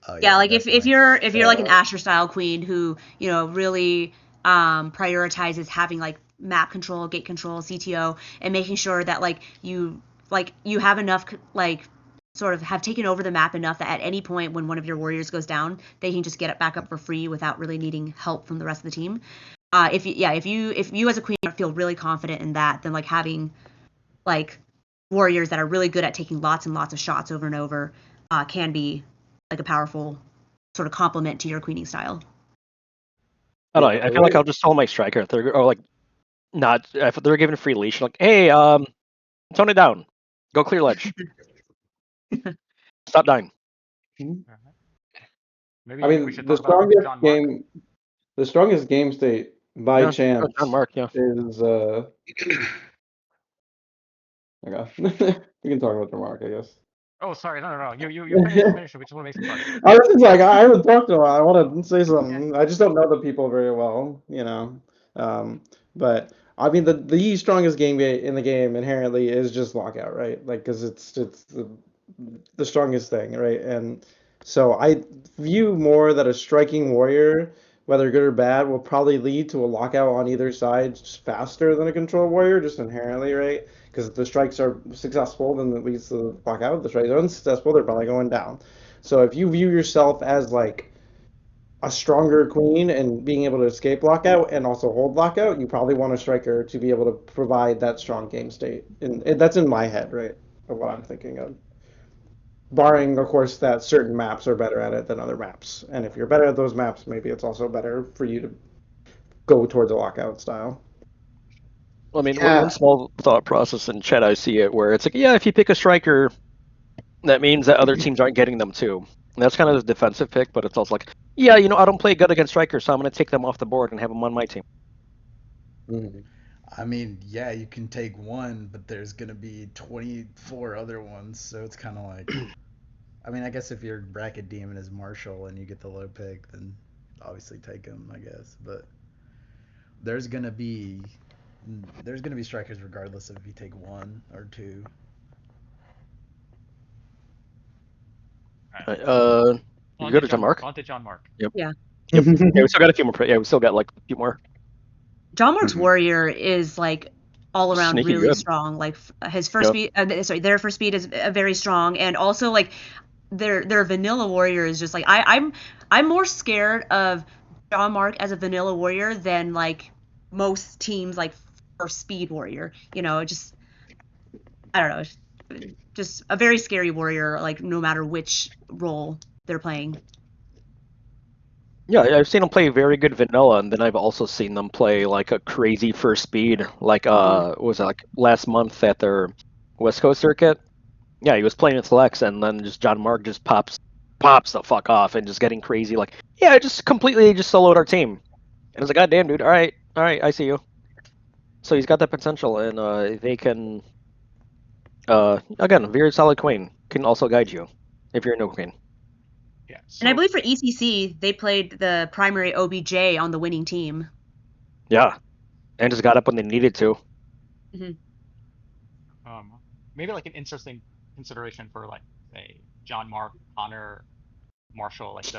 Oh Yeah, yeah, like if definitely. you're like an Asher style queen who, you know, really prioritizes having like map control, gate control, CTO, and making sure that like you have enough like sort of have taken over the map enough that at any point when one of your warriors goes down, they can just get it back up for free without really needing help from the rest of the team. If you as a queen feel really confident in that, then like having like warriors that are really good at taking lots and lots of shots over and over can be like a powerful sort of complement to your queening style. I don't know. I feel like I'll just tell my striker if they're or like not if they're given free leash, like, hey, tone it down, go clear ledge, stop dying. Maybe I we mean, should talk about John Mark. the strongest game state by Yeah, chance John Mark, yeah. is okay. We can talk about the mark, I guess. Oh, sorry, no. You finish. We just want to make some progress. I was just like, I haven't talked to him. I want to say Yeah. something. I just don't know the people very well, you know. But I mean, the strongest in the game inherently is just lockout, right? Like, because it's the strongest thing, right? And so I view more that a striking warrior, whether good or bad, will probably lead to a lockout on either side just faster than a control warrior, just inherently, right? Because if the strikes are successful, then it leads to the lockout. If the strikes are unsuccessful, they're probably going down. So if you view yourself as like a stronger queen and being able to escape lockout and also hold lockout, you probably want a striker to be able to provide that strong game state. And that's in my head, right? Of what I'm thinking of. Barring, of course, that certain maps are better at it than other maps. And if you're better at those maps, maybe it's also better for you to go towards a lockout style. I mean, one Yeah. small thought process in chat, I see it where it's like, yeah, if you pick a striker, That means that other teams aren't getting them too. And that's kind of a defensive pick, but it's also like, yeah, I don't play good against strikers, so I'm going to take them off the board and have them on my team. Mhm. I mean, yeah, you can take one, but there's gonna be 24 other ones, so it's kind of like. I mean, I guess if your bracket demon is Marshall and you get the low pick, then obviously take him, I guess. But there's gonna be there's gonna be strikers regardless of if you take one or two. All right. You On go to to John John Mark. Mark. On to John Mark. Yep. Yeah. Yep. Yeah, we still got a few more. Yeah, we still got like a few more. John Mark's Mhm. warrior is like all around Sneaky really good. strong. Like his first Yep. speed, their first speed is very strong, and also like their vanilla warrior is just like I'm more scared of John Mark as a vanilla warrior than like most teams like for speed warrior. Just I don't know, just a very scary warrior. Like no matter which role they're playing. Yeah, I've seen them play very good vanilla, and then I've also seen them play like a crazy first speed. Like what was it like last month at their West Coast circuit? Yeah, he was playing with Lex, and then just John Mark just pops the fuck off and just getting crazy. Like, yeah, just completely just soloed our team. And I was like, God damn, dude. All right, I see you. So he's got that potential, and they can again, a very solid queen can also guide you if you're a no queen. Yeah. And I So believe for ECC they played the primary OBJ on the winning team. Yeah, and just got up when they needed to. maybe like an interesting consideration for like say John Mark, Connor, Marshall, like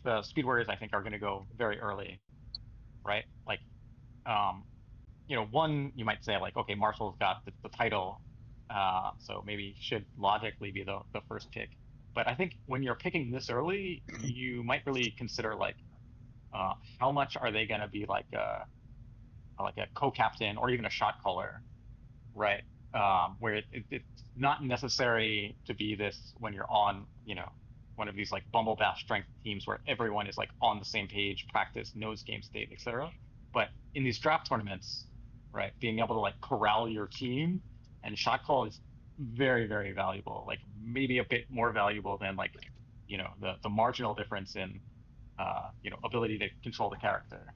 the speed warriors I think are going to go very early, right? Like um one you might say like okay Marshall's got the title, so maybe should logically be the first pick. But I think when you're picking this early, you might really consider like how much are they going to be like a co-captain or even a shot caller, right? Where it's not necessary to be this when you're on, one of these like Bumble Bash strength teams where everyone is like on the same page, practice, knows game state, etc. But in these draft tournaments, right, being able to like corral your team and shot call is very, very valuable. Like maybe a bit more valuable than like, the marginal difference in, ability to control the character.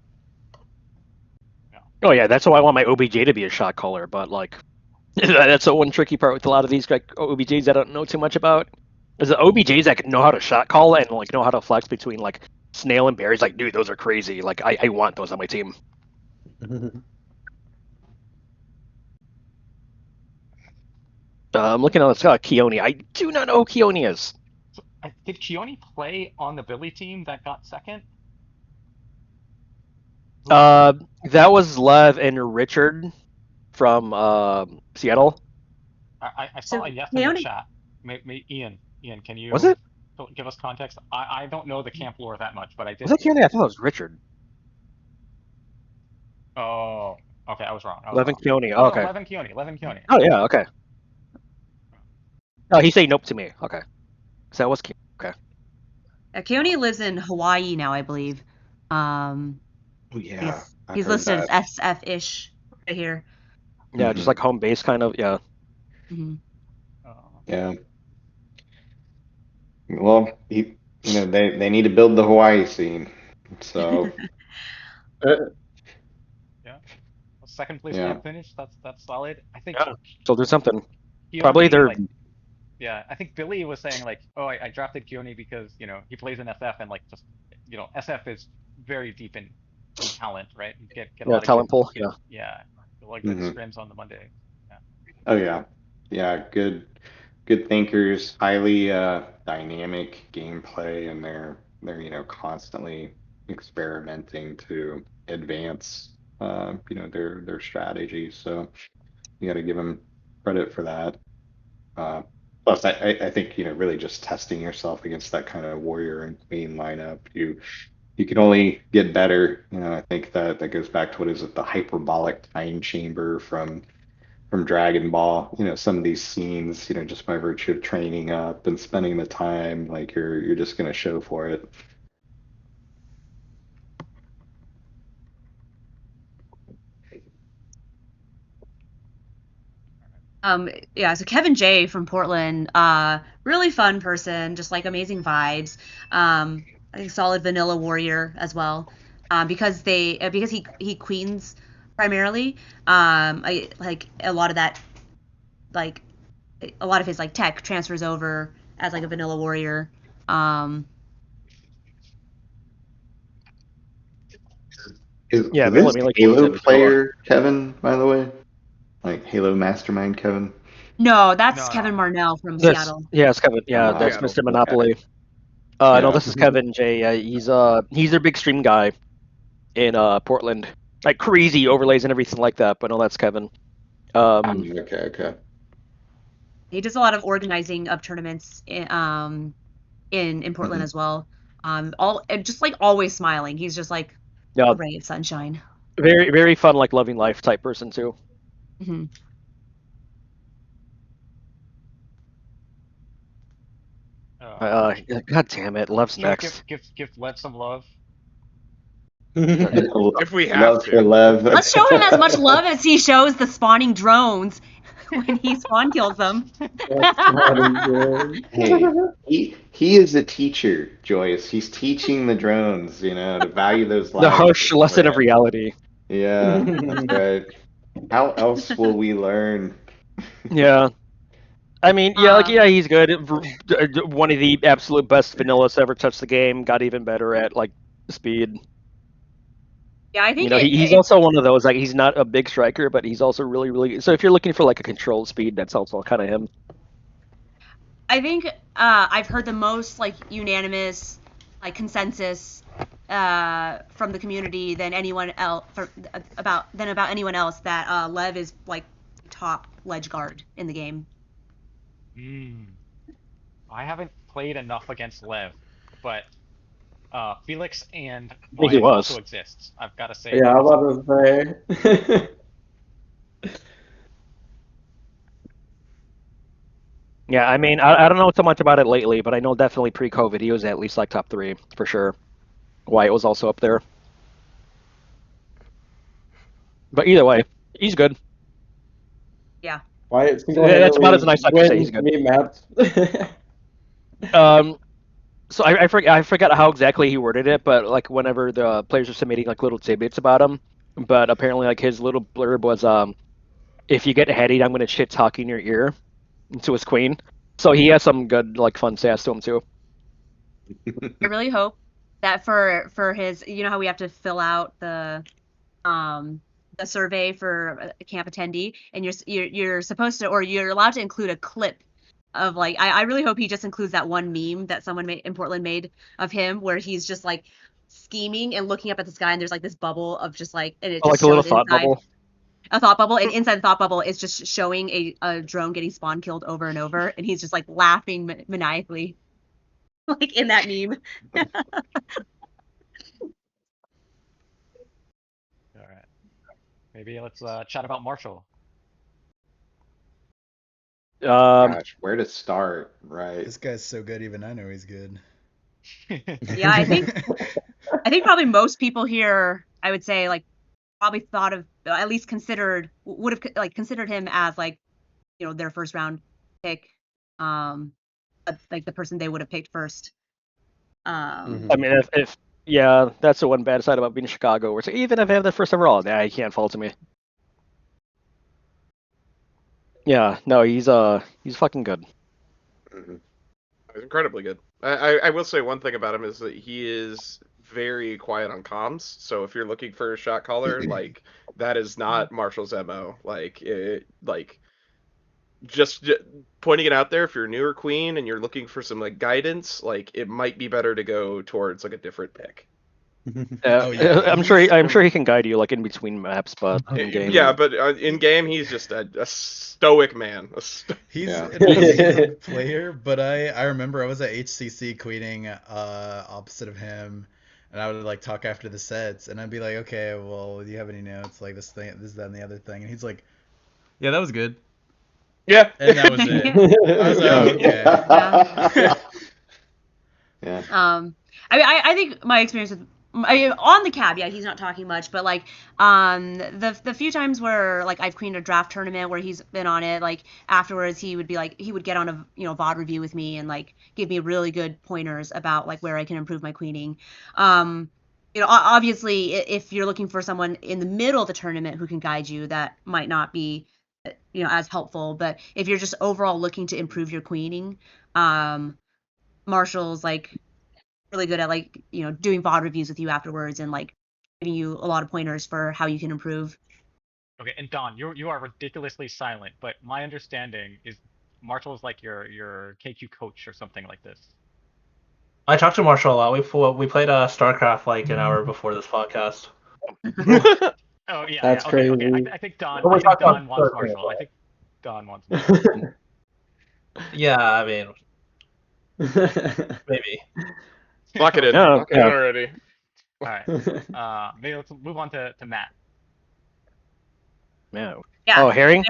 Yeah. Oh yeah, that's why I want my OBJ to be a shot caller. But like, that's the one tricky part with a lot of these like OBJs I don't know too much about. Is the OBJs that know how to shot call and like know how to flex between like Snail and Berries. Like, dude, those are crazy. Like, I want those on my team. I'm looking at Keone. I do not know who Keone is. So did Keone play on the Billy team that got second? That was Lev and Richard from Seattle. I So saw a yes in the Keone, chat. Ian, can Was you it? give us context? I don't know the camp lore that much, but I Was did. that Keone? I thought it was Richard. Oh, okay, I was wrong. I was Lev and wrong. Keone. Oh Oh, no, okay. Levin Keone. Oh yeah. Okay. Oh, he said nope to me. Okay. So that was Keone. Okay. Keone lives in Hawaii now, I believe. Um, Oh, I yeah, guess I he's heard listed that. as SF-ish right here. Yeah, just like home base kind of. Yeah. hmm Uh, Yeah. Well, they need to build the Hawaii scene. So yeah, a second place yeah. camp finish. That's solid. I think Yeah. So there's something. Probably Keone they're. like yeah. I think Billy was saying like, oh, I drafted Keone because he plays in SF and like just SF is very deep in talent, right? You get a Yeah, lot of good talent pool. Yeah. yeah, a lot of good Hmm. scrims on the Monday. Yeah. Oh yeah. Yeah, good thinkers, highly dynamic gameplay, and they're constantly experimenting to advance their strategy. So you got to give them credit for that. Uh, Plus, I think really just testing yourself against that kind of warrior and queen lineup, you can only get better. I think that goes back to what is it, the hyperbolic time chamber from Dragon Ball. Some of these scenes, just by virtue of training up and spending the time, like you're just gonna show for it. So Kevin J from Portland, really fun person, just like amazing vibes. I think solid vanilla warrior as well. Because he queens primarily. I like a lot of that, like a lot of his like tech transfers over as like a vanilla warrior. Is Yeah, this Melanie like Halo Queens player Kevin, by the way? Like Halo Mastermind Kevin? No, that's No, Kevin no. Marnell from This, Seattle. yeah, it's Kevin. Yeah, that's Seattle. Mr. Okay. Monopoly. No, Yeah. this is Kevin J. He's their big stream guy in Portland. Like crazy overlays and everything like that. But no, that's Kevin. Okay. He does a lot of organizing of tournaments in Portland as well. All and just like always smiling. He's just like Yeah, a ray of sunshine. very very fun, like loving life type person too. Hmm. Uh, God damn it, Lev's so next. give Lev some love. If we have Love to. for Lev. Let's show him as much love as he shows the spawning drones when he spawn kills them. Hey, he is a teacher, Joyce. He's teaching the drones, to value those The lives. harsh lesson of beforehand. reality. Yeah, that's right. How else will we learn? Yeah. I mean, he's good. One of the absolute best vanillas to ever touch the game. Got even better at like speed. Yeah, I think He's also one of those, like, he's not a big striker, but he's also really, really. So if you're looking for like a controlled speed, that's also kind of him. I think I've heard the most like unanimous like consensus from the community than anyone else about anyone else that Lev is like top ledge guard in the game. I haven't played enough against Lev, but Felix and Yeah, he Blythe was. also exists. I've got to say. Yeah, I was about to say. Yeah, I mean, I don't know so much about it lately, but I know definitely pre-COVID he was at least like top 3 for sure. Wyatt was also up there. But either way, he's good. Yeah. Wyatt That's about as nice I can say he's good. me maps. So I forgot how exactly he worded it, but like whenever the players are submitting like little tidbits about him, but apparently like his little blurb was if you get headied, I'm gonna shit talk in your ear to his queen. So he has some good like fun sass to him too. I really hope that for his, how we have to fill out the survey for a camp attendee, and you're supposed to, or you're allowed to include a clip of like, I really hope he just includes that one meme that someone in Portland made of him where he's just like scheming and looking up at the sky, and there's like this bubble of just like, and it just Like a little shows thought inside bubble. a thought bubble, and inside the thought bubble is just showing a drone getting spawn killed over and over, and he's just like laughing maniacally like in that meme. All right. Maybe let's chat about Marshall. Gosh, where to start, right? This guy's so good, even I know he's good. Yeah, I think probably most people here, I would say, like, probably thought of, at least would have like considered him as like, their first round pick, like the person they would have picked first. I mean, if yeah, that's the one bad side about being in Chicago, where it's like, even if I have the first overall, he can't fall to me. Yeah, no, he's fucking good. He's incredibly good. I will say one thing about him is that he is very quiet on comms. So if you're looking for a shot caller, like that is not Marshall's MO. Just pointing it out there. If you're a newer queen and you're looking for some like guidance, like it might be better to go towards like a different pick. Oh, yeah. I'm sure he can guide you like in between maps, but in game. Yeah, but in game he's just a stoic man. He's Yeah. an amazing player, but I remember I was at HCC queening opposite of him, and I would like talk after the sets, and I'd be like, okay, well, do you have any notes like this thing, this, that, and the other thing, and he's like, yeah, that was good, Yeah. and that was it. I was like, okay. Yeah. I mean, I think my experience with on the cab, yeah, he's not talking much, but like the few times where like I've queened a draft tournament where he's been on it, like afterwards he would be like he would get on a VOD review with me and like give me really good pointers about like where I can improve my queening. Obviously if you're looking for someone in the middle of the tournament who can guide you, that might not be as helpful, but if you're just overall looking to improve your queening, Marshall's like really good at like doing VOD reviews with you afterwards and like giving you a lot of pointers for how you can improve. Okay, and Don, you are ridiculously silent, but my understanding is Marshall is like your KQ coach or something like this. I talked to Marshall a lot. We played StarCraft like an hour before this podcast. Oh yeah, That's okay, okay. crazy. I think Don. But I we think talked about Don wants StarCraft. Marshall. I think Don wants Marshall. Yeah, I mean, maybe. Lock it in. Yeah, Lock it in yeah. already. All right. Maybe let's move on to Matt. Yeah. Yeah. Oh, Harry?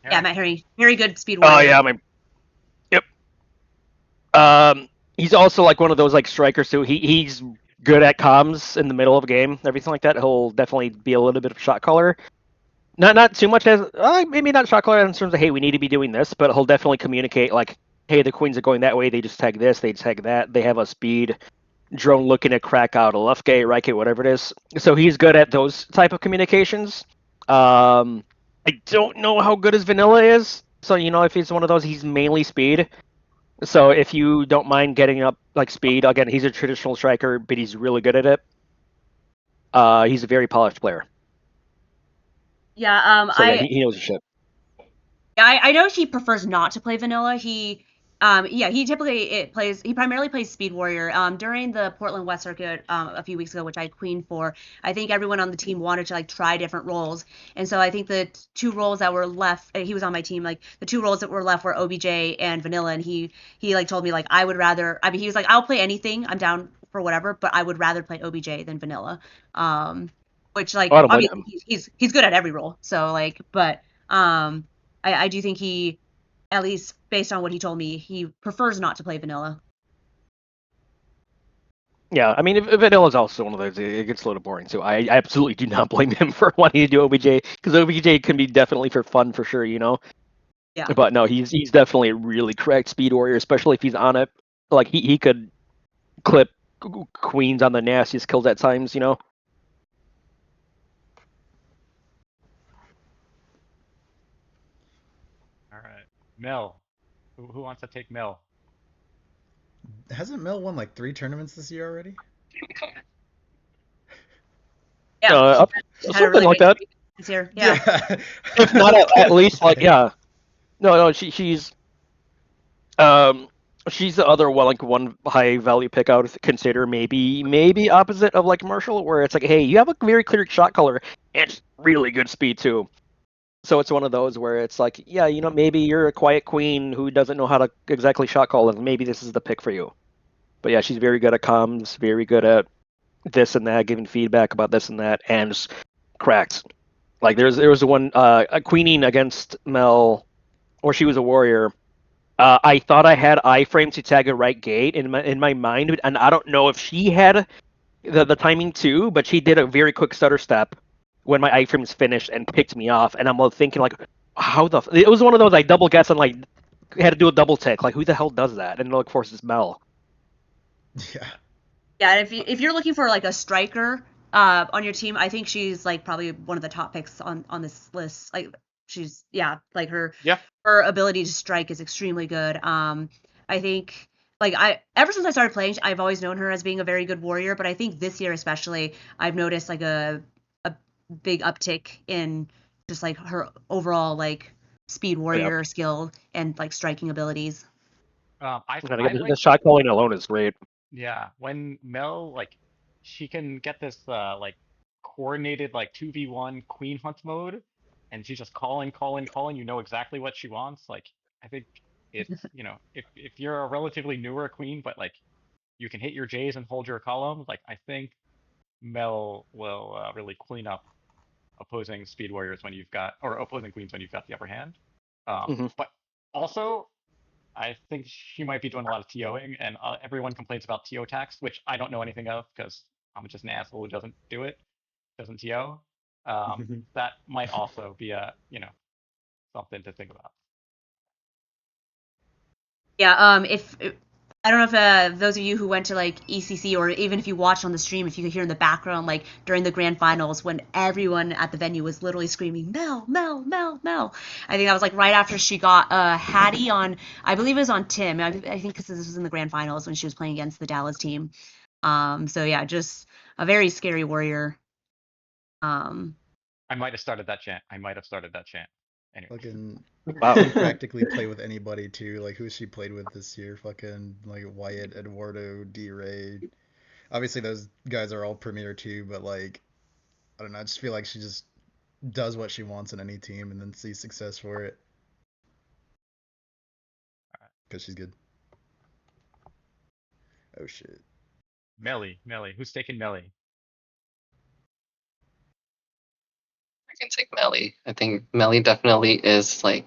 Yeah, Matt Harry. Very good speed Oh warrior. yeah, yep. He's also like one of those like strikers too. He's good at comms in the middle of a game, everything like that. He'll definitely be a little bit of shot caller. Not too much as maybe not shot caller in terms of hey we need to be doing this, but he'll definitely communicate like hey the queens are going that way. They just tag this. They tag that. They have a speed drone looking to crack out a left gate, right gate, whatever it is. So he's good at those type of communications. I don't know how good his vanilla is. So if he's one of those, he's mainly speed. So if you don't mind getting up like speed, again, he's a traditional striker, but he's really good at it. He's a very polished player. Yeah. So yeah, he knows his shit. I know he prefers not to play vanilla. He primarily plays Speed Warrior. During the Portland West Circuit a few weeks ago, which I queened for, I think everyone on the team wanted to like try different roles, and so I think the two roles that were left, he was on my team. Like the two roles that were left were OBJ and vanilla, and he like told me like I would rather. I mean, he was like I'll play anything. I'm down for whatever, but I would rather play OBJ than vanilla. Which like I don't blame obviously him. he's good at every role. So like, but I do think he, at least based on what he told me, he prefers not to play vanilla. Yeah, I mean, if Vanilla's also one of those, it gets a little boring. So I absolutely do not blame him for wanting to do OBJ because OBJ can be definitely for fun for sure, Yeah. But no, he's definitely a really correct speed warrior, especially if he's on it. Like he could clip queens on the nastiest kills at times, All right, Mel. Who wants to take Mel? Hasn't Mel won like 3 tournaments this year already? Yeah. Had a something really like great that. streak this year. Yeah. If not at least like yeah. No, she's the other one high value pick I would consider maybe opposite of like Marshall, where it's like, hey, you have a very clear shot color and it's really good speed too. So it's one of those where it's like, yeah, maybe you're a quiet queen who doesn't know how to exactly shot call, and maybe this is the pick for you. But yeah, she's very good at comms, very good at this and that, giving feedback about this and that, and just cracks. Like there was one a queening against Mel, or she was a warrior. I thought I had iframe to tag a right gate in my mind, and I don't know if she had the timing too, but she did a very quick stutter step when my iframes finished and picked me off, and I'm thinking like, how the it was one of those I double guess and like had to do a double tick, like who the hell does that? And of course it's Mel. Yeah. Yeah. And if you're looking for like a striker on your team, I think she's like probably one of the top picks on this list. Like she's like her ability to strike is extremely good. I think like ever since I started playing, I've always known her as being a very good warrior, but I think this year especially, I've noticed like a big uptick in just like her overall like speed warrior skill and like striking abilities. I The like shot calling alone is great. Yeah, when Mel like she can get this like coordinated like 2v1 queen hunt mode and she's just calling, you know exactly what she wants. Like I think it's, if you're a relatively newer queen but like you can hit your J's and hold your column, like I think Mel will really clean up opposing speed warriors when you've got or opposing queens when you've got the upper hand. But also I think she might be doing a lot of TOing, and everyone complains about TO tax, which I don't know anything of because I'm just an asshole who doesn't do it, doesn't TO. That might also be a something to think about. Yeah, if I don't know if those of you who went to like ECC or even if you watched on the stream, if you could hear in the background, like during the grand finals when everyone at the venue was literally screaming, Mel, Mel, Mel, Mel. I think that was like right after she got Hattie on, I believe it was on Tim. I think because this was in the grand finals when she was playing against the Dallas team. So yeah, just a very scary warrior. I might have started that chant. Anyway. Fucking Wow. can practically play with anybody too. Like who she played with this year? Fucking like Wyatt, Eduardo, D Ray. Obviously those guys are all Premier too, but like I don't know. I just feel like she just does what she wants in any team and then sees success for it. Because she's good. Oh shit. Melly. Who's taking Melly? I can take Melly. I think Melly definitely is like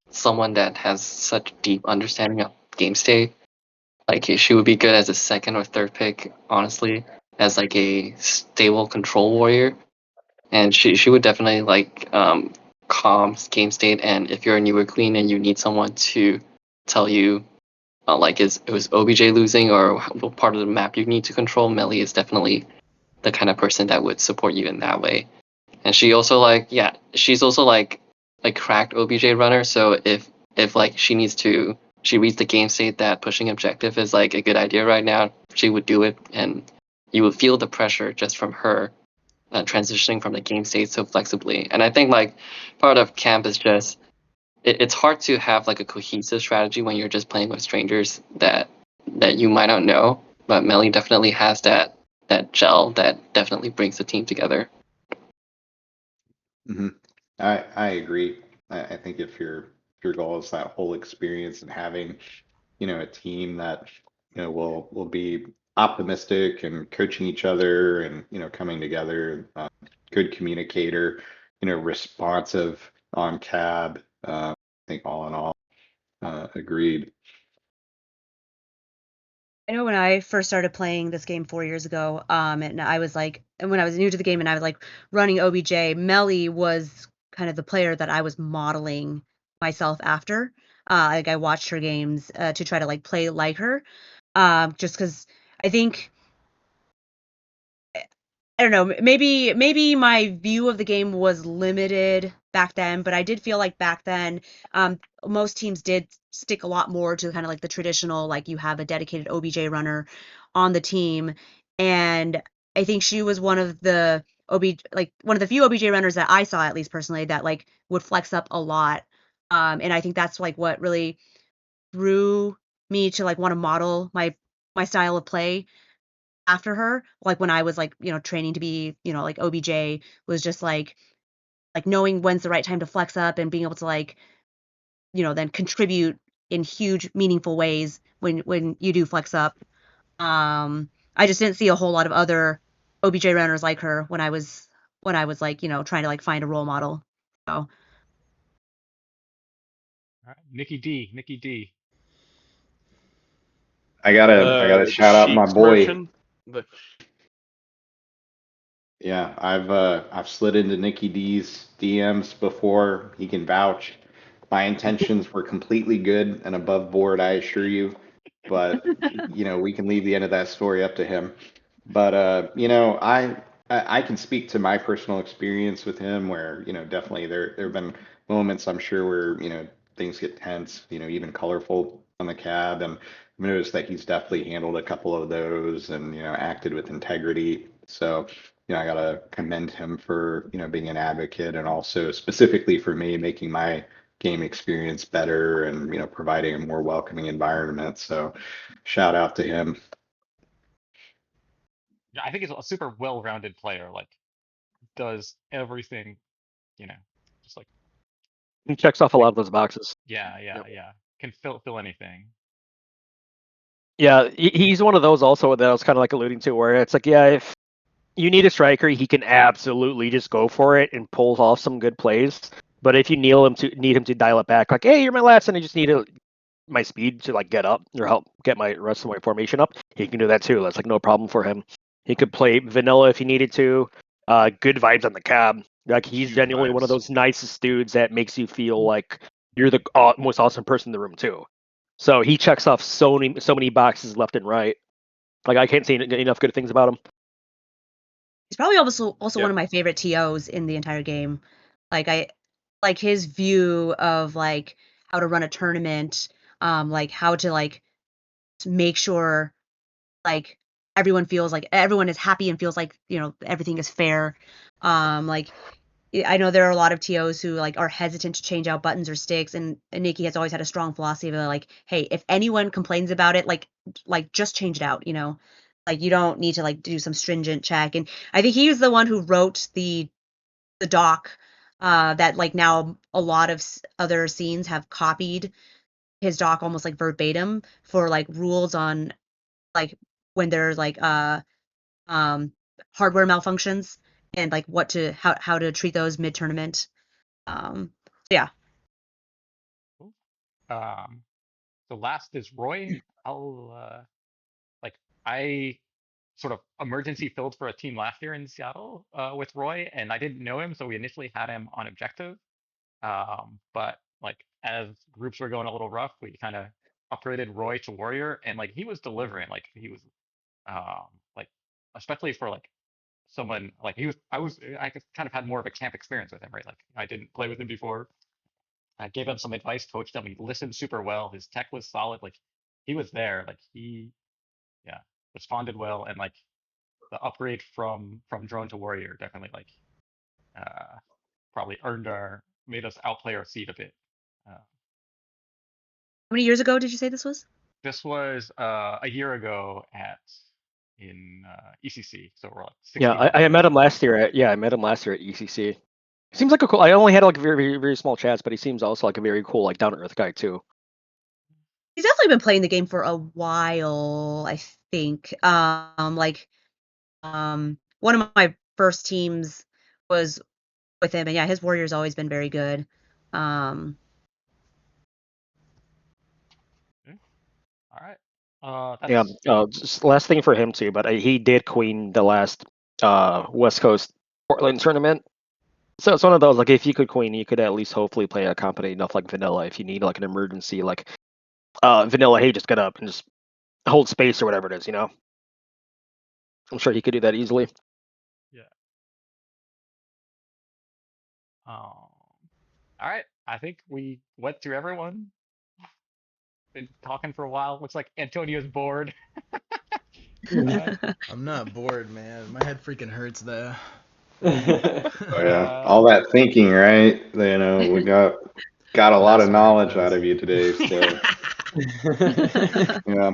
someone that has such deep understanding of game state. Like she would be good as a second or third pick, honestly, as like a stable control warrior. And she would definitely like calm game state. And if you're a newer queen and you need someone to tell you like it was OBJ losing or what part of the map you need to control, Melly is definitely the kind of person that would support you in that way. And she also she's also like a cracked OBJ runner. So if like she reads the game state that pushing objective is like a good idea right now, she would do it, and you would feel the pressure just from her transitioning from the game state so flexibly. And I think like part of camp is just it's hard to have like a cohesive strategy when you're just playing with strangers that you might not know. But Melly definitely has that gel that definitely brings the team together. Hmm. I agree. I think if your goal is that whole experience and having, a team that, will be optimistic and coaching each other and, coming together, good communicator, responsive on cab. I think all in all, agreed. I know when I first started playing this game 4 years ago, and I was like, and when I was new to the game and I was like running OBJ, Melly was kind of the player that I was modeling myself after. Like I watched her games to try to like play like her, just because I think I don't know, maybe my view of the game was limited back then, but I did feel like back then, most teams did stick a lot more to kind of like the traditional, like you have a dedicated OBJ runner on the team, and I think she was one of the one of the few OBJ runners that I saw, at least personally, that like would flex up a lot, and I think that's like what really drew me to like want to model my style of play after her, like when I was like, training to be, like OBJ was just like knowing when's the right time to flex up and being able to like, then contribute in huge meaningful ways when you do flex up. I just didn't see a whole lot of other OBJ runners like her when I was like, trying to like find a role model. So All right. Nikki D. I gotta The shout out my Sheik's boy. merchant. The Yeah, I've slid into Nikki D's DMs before. He can vouch. My intentions were completely good and above board, I assure you. But we can leave the end of that story up to him. But I can speak to my personal experience with him where, definitely there have been moments I'm sure where, things get tense, even colorful on the cab. And I've noticed that he's definitely handled a couple of those and, acted with integrity. So I gotta commend him for, being an advocate and also specifically for me making my game experience better and, providing a more welcoming environment. So shout out to him. Yeah, I think he's a super well-rounded player. Like does everything, you know, just like He checks off a like lot of those boxes. Yep. yeah. Can fill anything. Yeah, he's one of those also that I was kind of like alluding to, where it's like, yeah, if you need a striker, he can absolutely just go for it and pulls off some good plays. But if you need him to dial it back, like, hey, you're my last, and I just need my speed to like get up or help get my rest of my formation up, he can do that too. That's like no problem for him. He could play vanilla if he needed to. Good vibes on the cab. Like he's Huge genuinely one of vibes. those nicest dudes that makes you feel like you're the most awesome person in the room too. So he checks off so many boxes left and right. Like I can't say enough good things about him. He's probably also Yep. one of my favorite TOs in the entire game. Like I like his view of like how to run a tournament, like how to like to make sure like everyone feels like everyone is happy and feels like, you know, everything is fair. Like I know there are a lot of TOs who like are hesitant to change out buttons or sticks, and Nikki has always had a strong philosophy of like, hey, if anyone complains about it, like just change it out, you know, like you don't need to like do some stringent check. And I think he was the one who wrote the doc that like now a lot of other scenes have copied his doc almost like verbatim for like rules on like when there's like um hardware malfunctions and like what to how to treat those mid tournament. Yeah. Cool. So last is Roy. I'll like I sort of emergency filled for a team last year in Seattle with Roy, and I didn't know him, so we initially had him on objective. But like as groups were going a little rough, we kind of upgraded Roy to warrior, and like he was delivering. Like he was um like especially for like someone like I kind of had more of a camp experience with him, right? Like I didn't play with him before. I gave him some advice, coached him. He listened super well. His tech was solid. Like he was there. Like he, yeah, responded well, and like the upgrade from drone to warrior definitely like uh probably made us outplay our seed a bit. Uh, How many years ago did you say this was? this was a year ago in ECC, so we're like Yeah, 16 months I ago. met him last year at ECC. Seems like a cool. I only had like very small chats, but he seems also like a very cool like down to earth guy too. He's definitely been playing the game for a while, I think. One of my first teams was with him, and yeah, his warrior's always been very good. Um, Yeah. All right. Yeah, That's just last thing for him too, but he did queen the last West Coast Portland tournament. So it's one of those like if you could queen, you could at least hopefully play a competent enough like vanilla if you need like an emergency like vanilla. Hey, just get up and just hold space or whatever it is. You know, I'm sure he could do that easily. yeah. All right. I think we went through everyone. Been talking for a while. Looks like Antonio's bored. I'm not bored, man. My head freaking hurts though. Oh yeah, Uh, all that thinking, right? You know, we got a lot of That's right, knowledge out Fez. of you today. So yeah,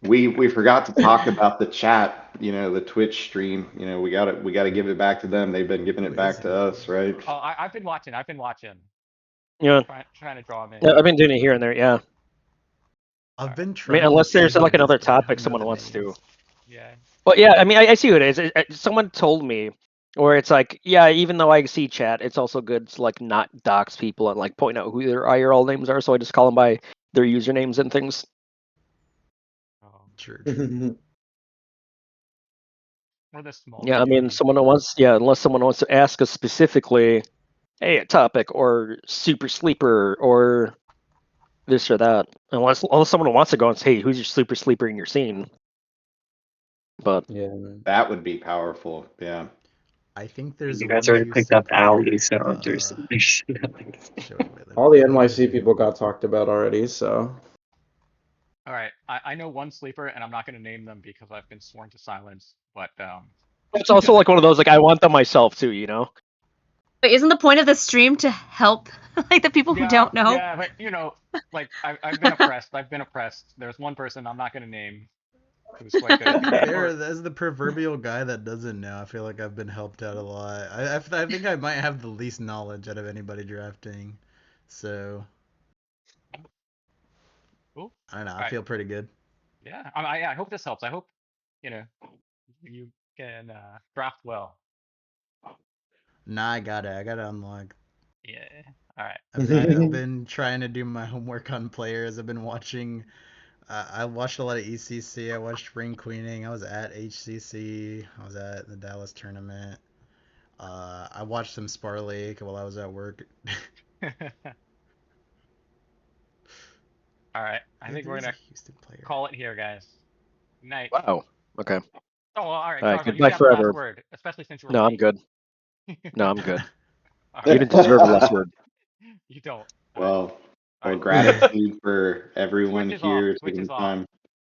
we forgot to talk about the chat. You know, the Twitch stream. You know, we gotta give it back to them. They've been giving Who it is back to he? us, right? oh, I've been watching. I've been watching. Yeah, Trying to draw him in. I've been doing it here and there. Yeah, All I've right. been I mean, trying to unless see there's who like it is, another but I topic don't know someone the wants to. names. Yeah. But yeah, I mean, I see who it is. Someone told me, or it's like, yeah, even though I see chat, it's also good to like not dox people and like point out who their IRL names are. So I just call them by their usernames and things. True. Or the small Yeah, I mean, community. unless someone wants to ask us specifically, hey, a topic or super sleeper or this or that. Unless someone wants to go and say, hey, who's your super sleeper in your scene? But Yeah. That would be powerful. Yeah. I think there's You guys one already picked QC up Ali, player. so there's Showing me All the the NYC name. people got talked about already, so. All right. I know one sleeper, and I'm not going to name them because I've been sworn to silence. But it's also like one of those like I want them myself too, you know. but isn't the point of the stream to help like the people who yeah, don't know? yeah. But you know, like I've been oppressed. I've been oppressed. There's one person I'm not going to name who's quite good To at the be game. fair, Or as the proverbial guy that doesn't know, I feel like I've been helped out a lot. I think I might have the least knowledge out of anybody drafting, so cool. I don't know. All I right. feel pretty good. Yeah. I hope this helps. I hope you know you can draft well. Nah, I got it. I got it unlocked. Yeah. All right. I've been trying to do my homework on players. I've been watching I watched a lot of ECC. I watched Ring Queening. I was at HCC. I was at the Dallas tournament. I watched some Spar League while I was at work. All right, I think we're There's a gonna Houston player. call it here, guys. Good night. Wow. Okay. Oh, well, all right, All right. Jarvan, you Goodbye can have the last forever. word, especially since you were No, I'm late. good. No, I'm good. All You right, didn't deserve a last word. you don't. All right. Well, All right. gratitude for everyone Switch is off. here Switch taking is the off. time.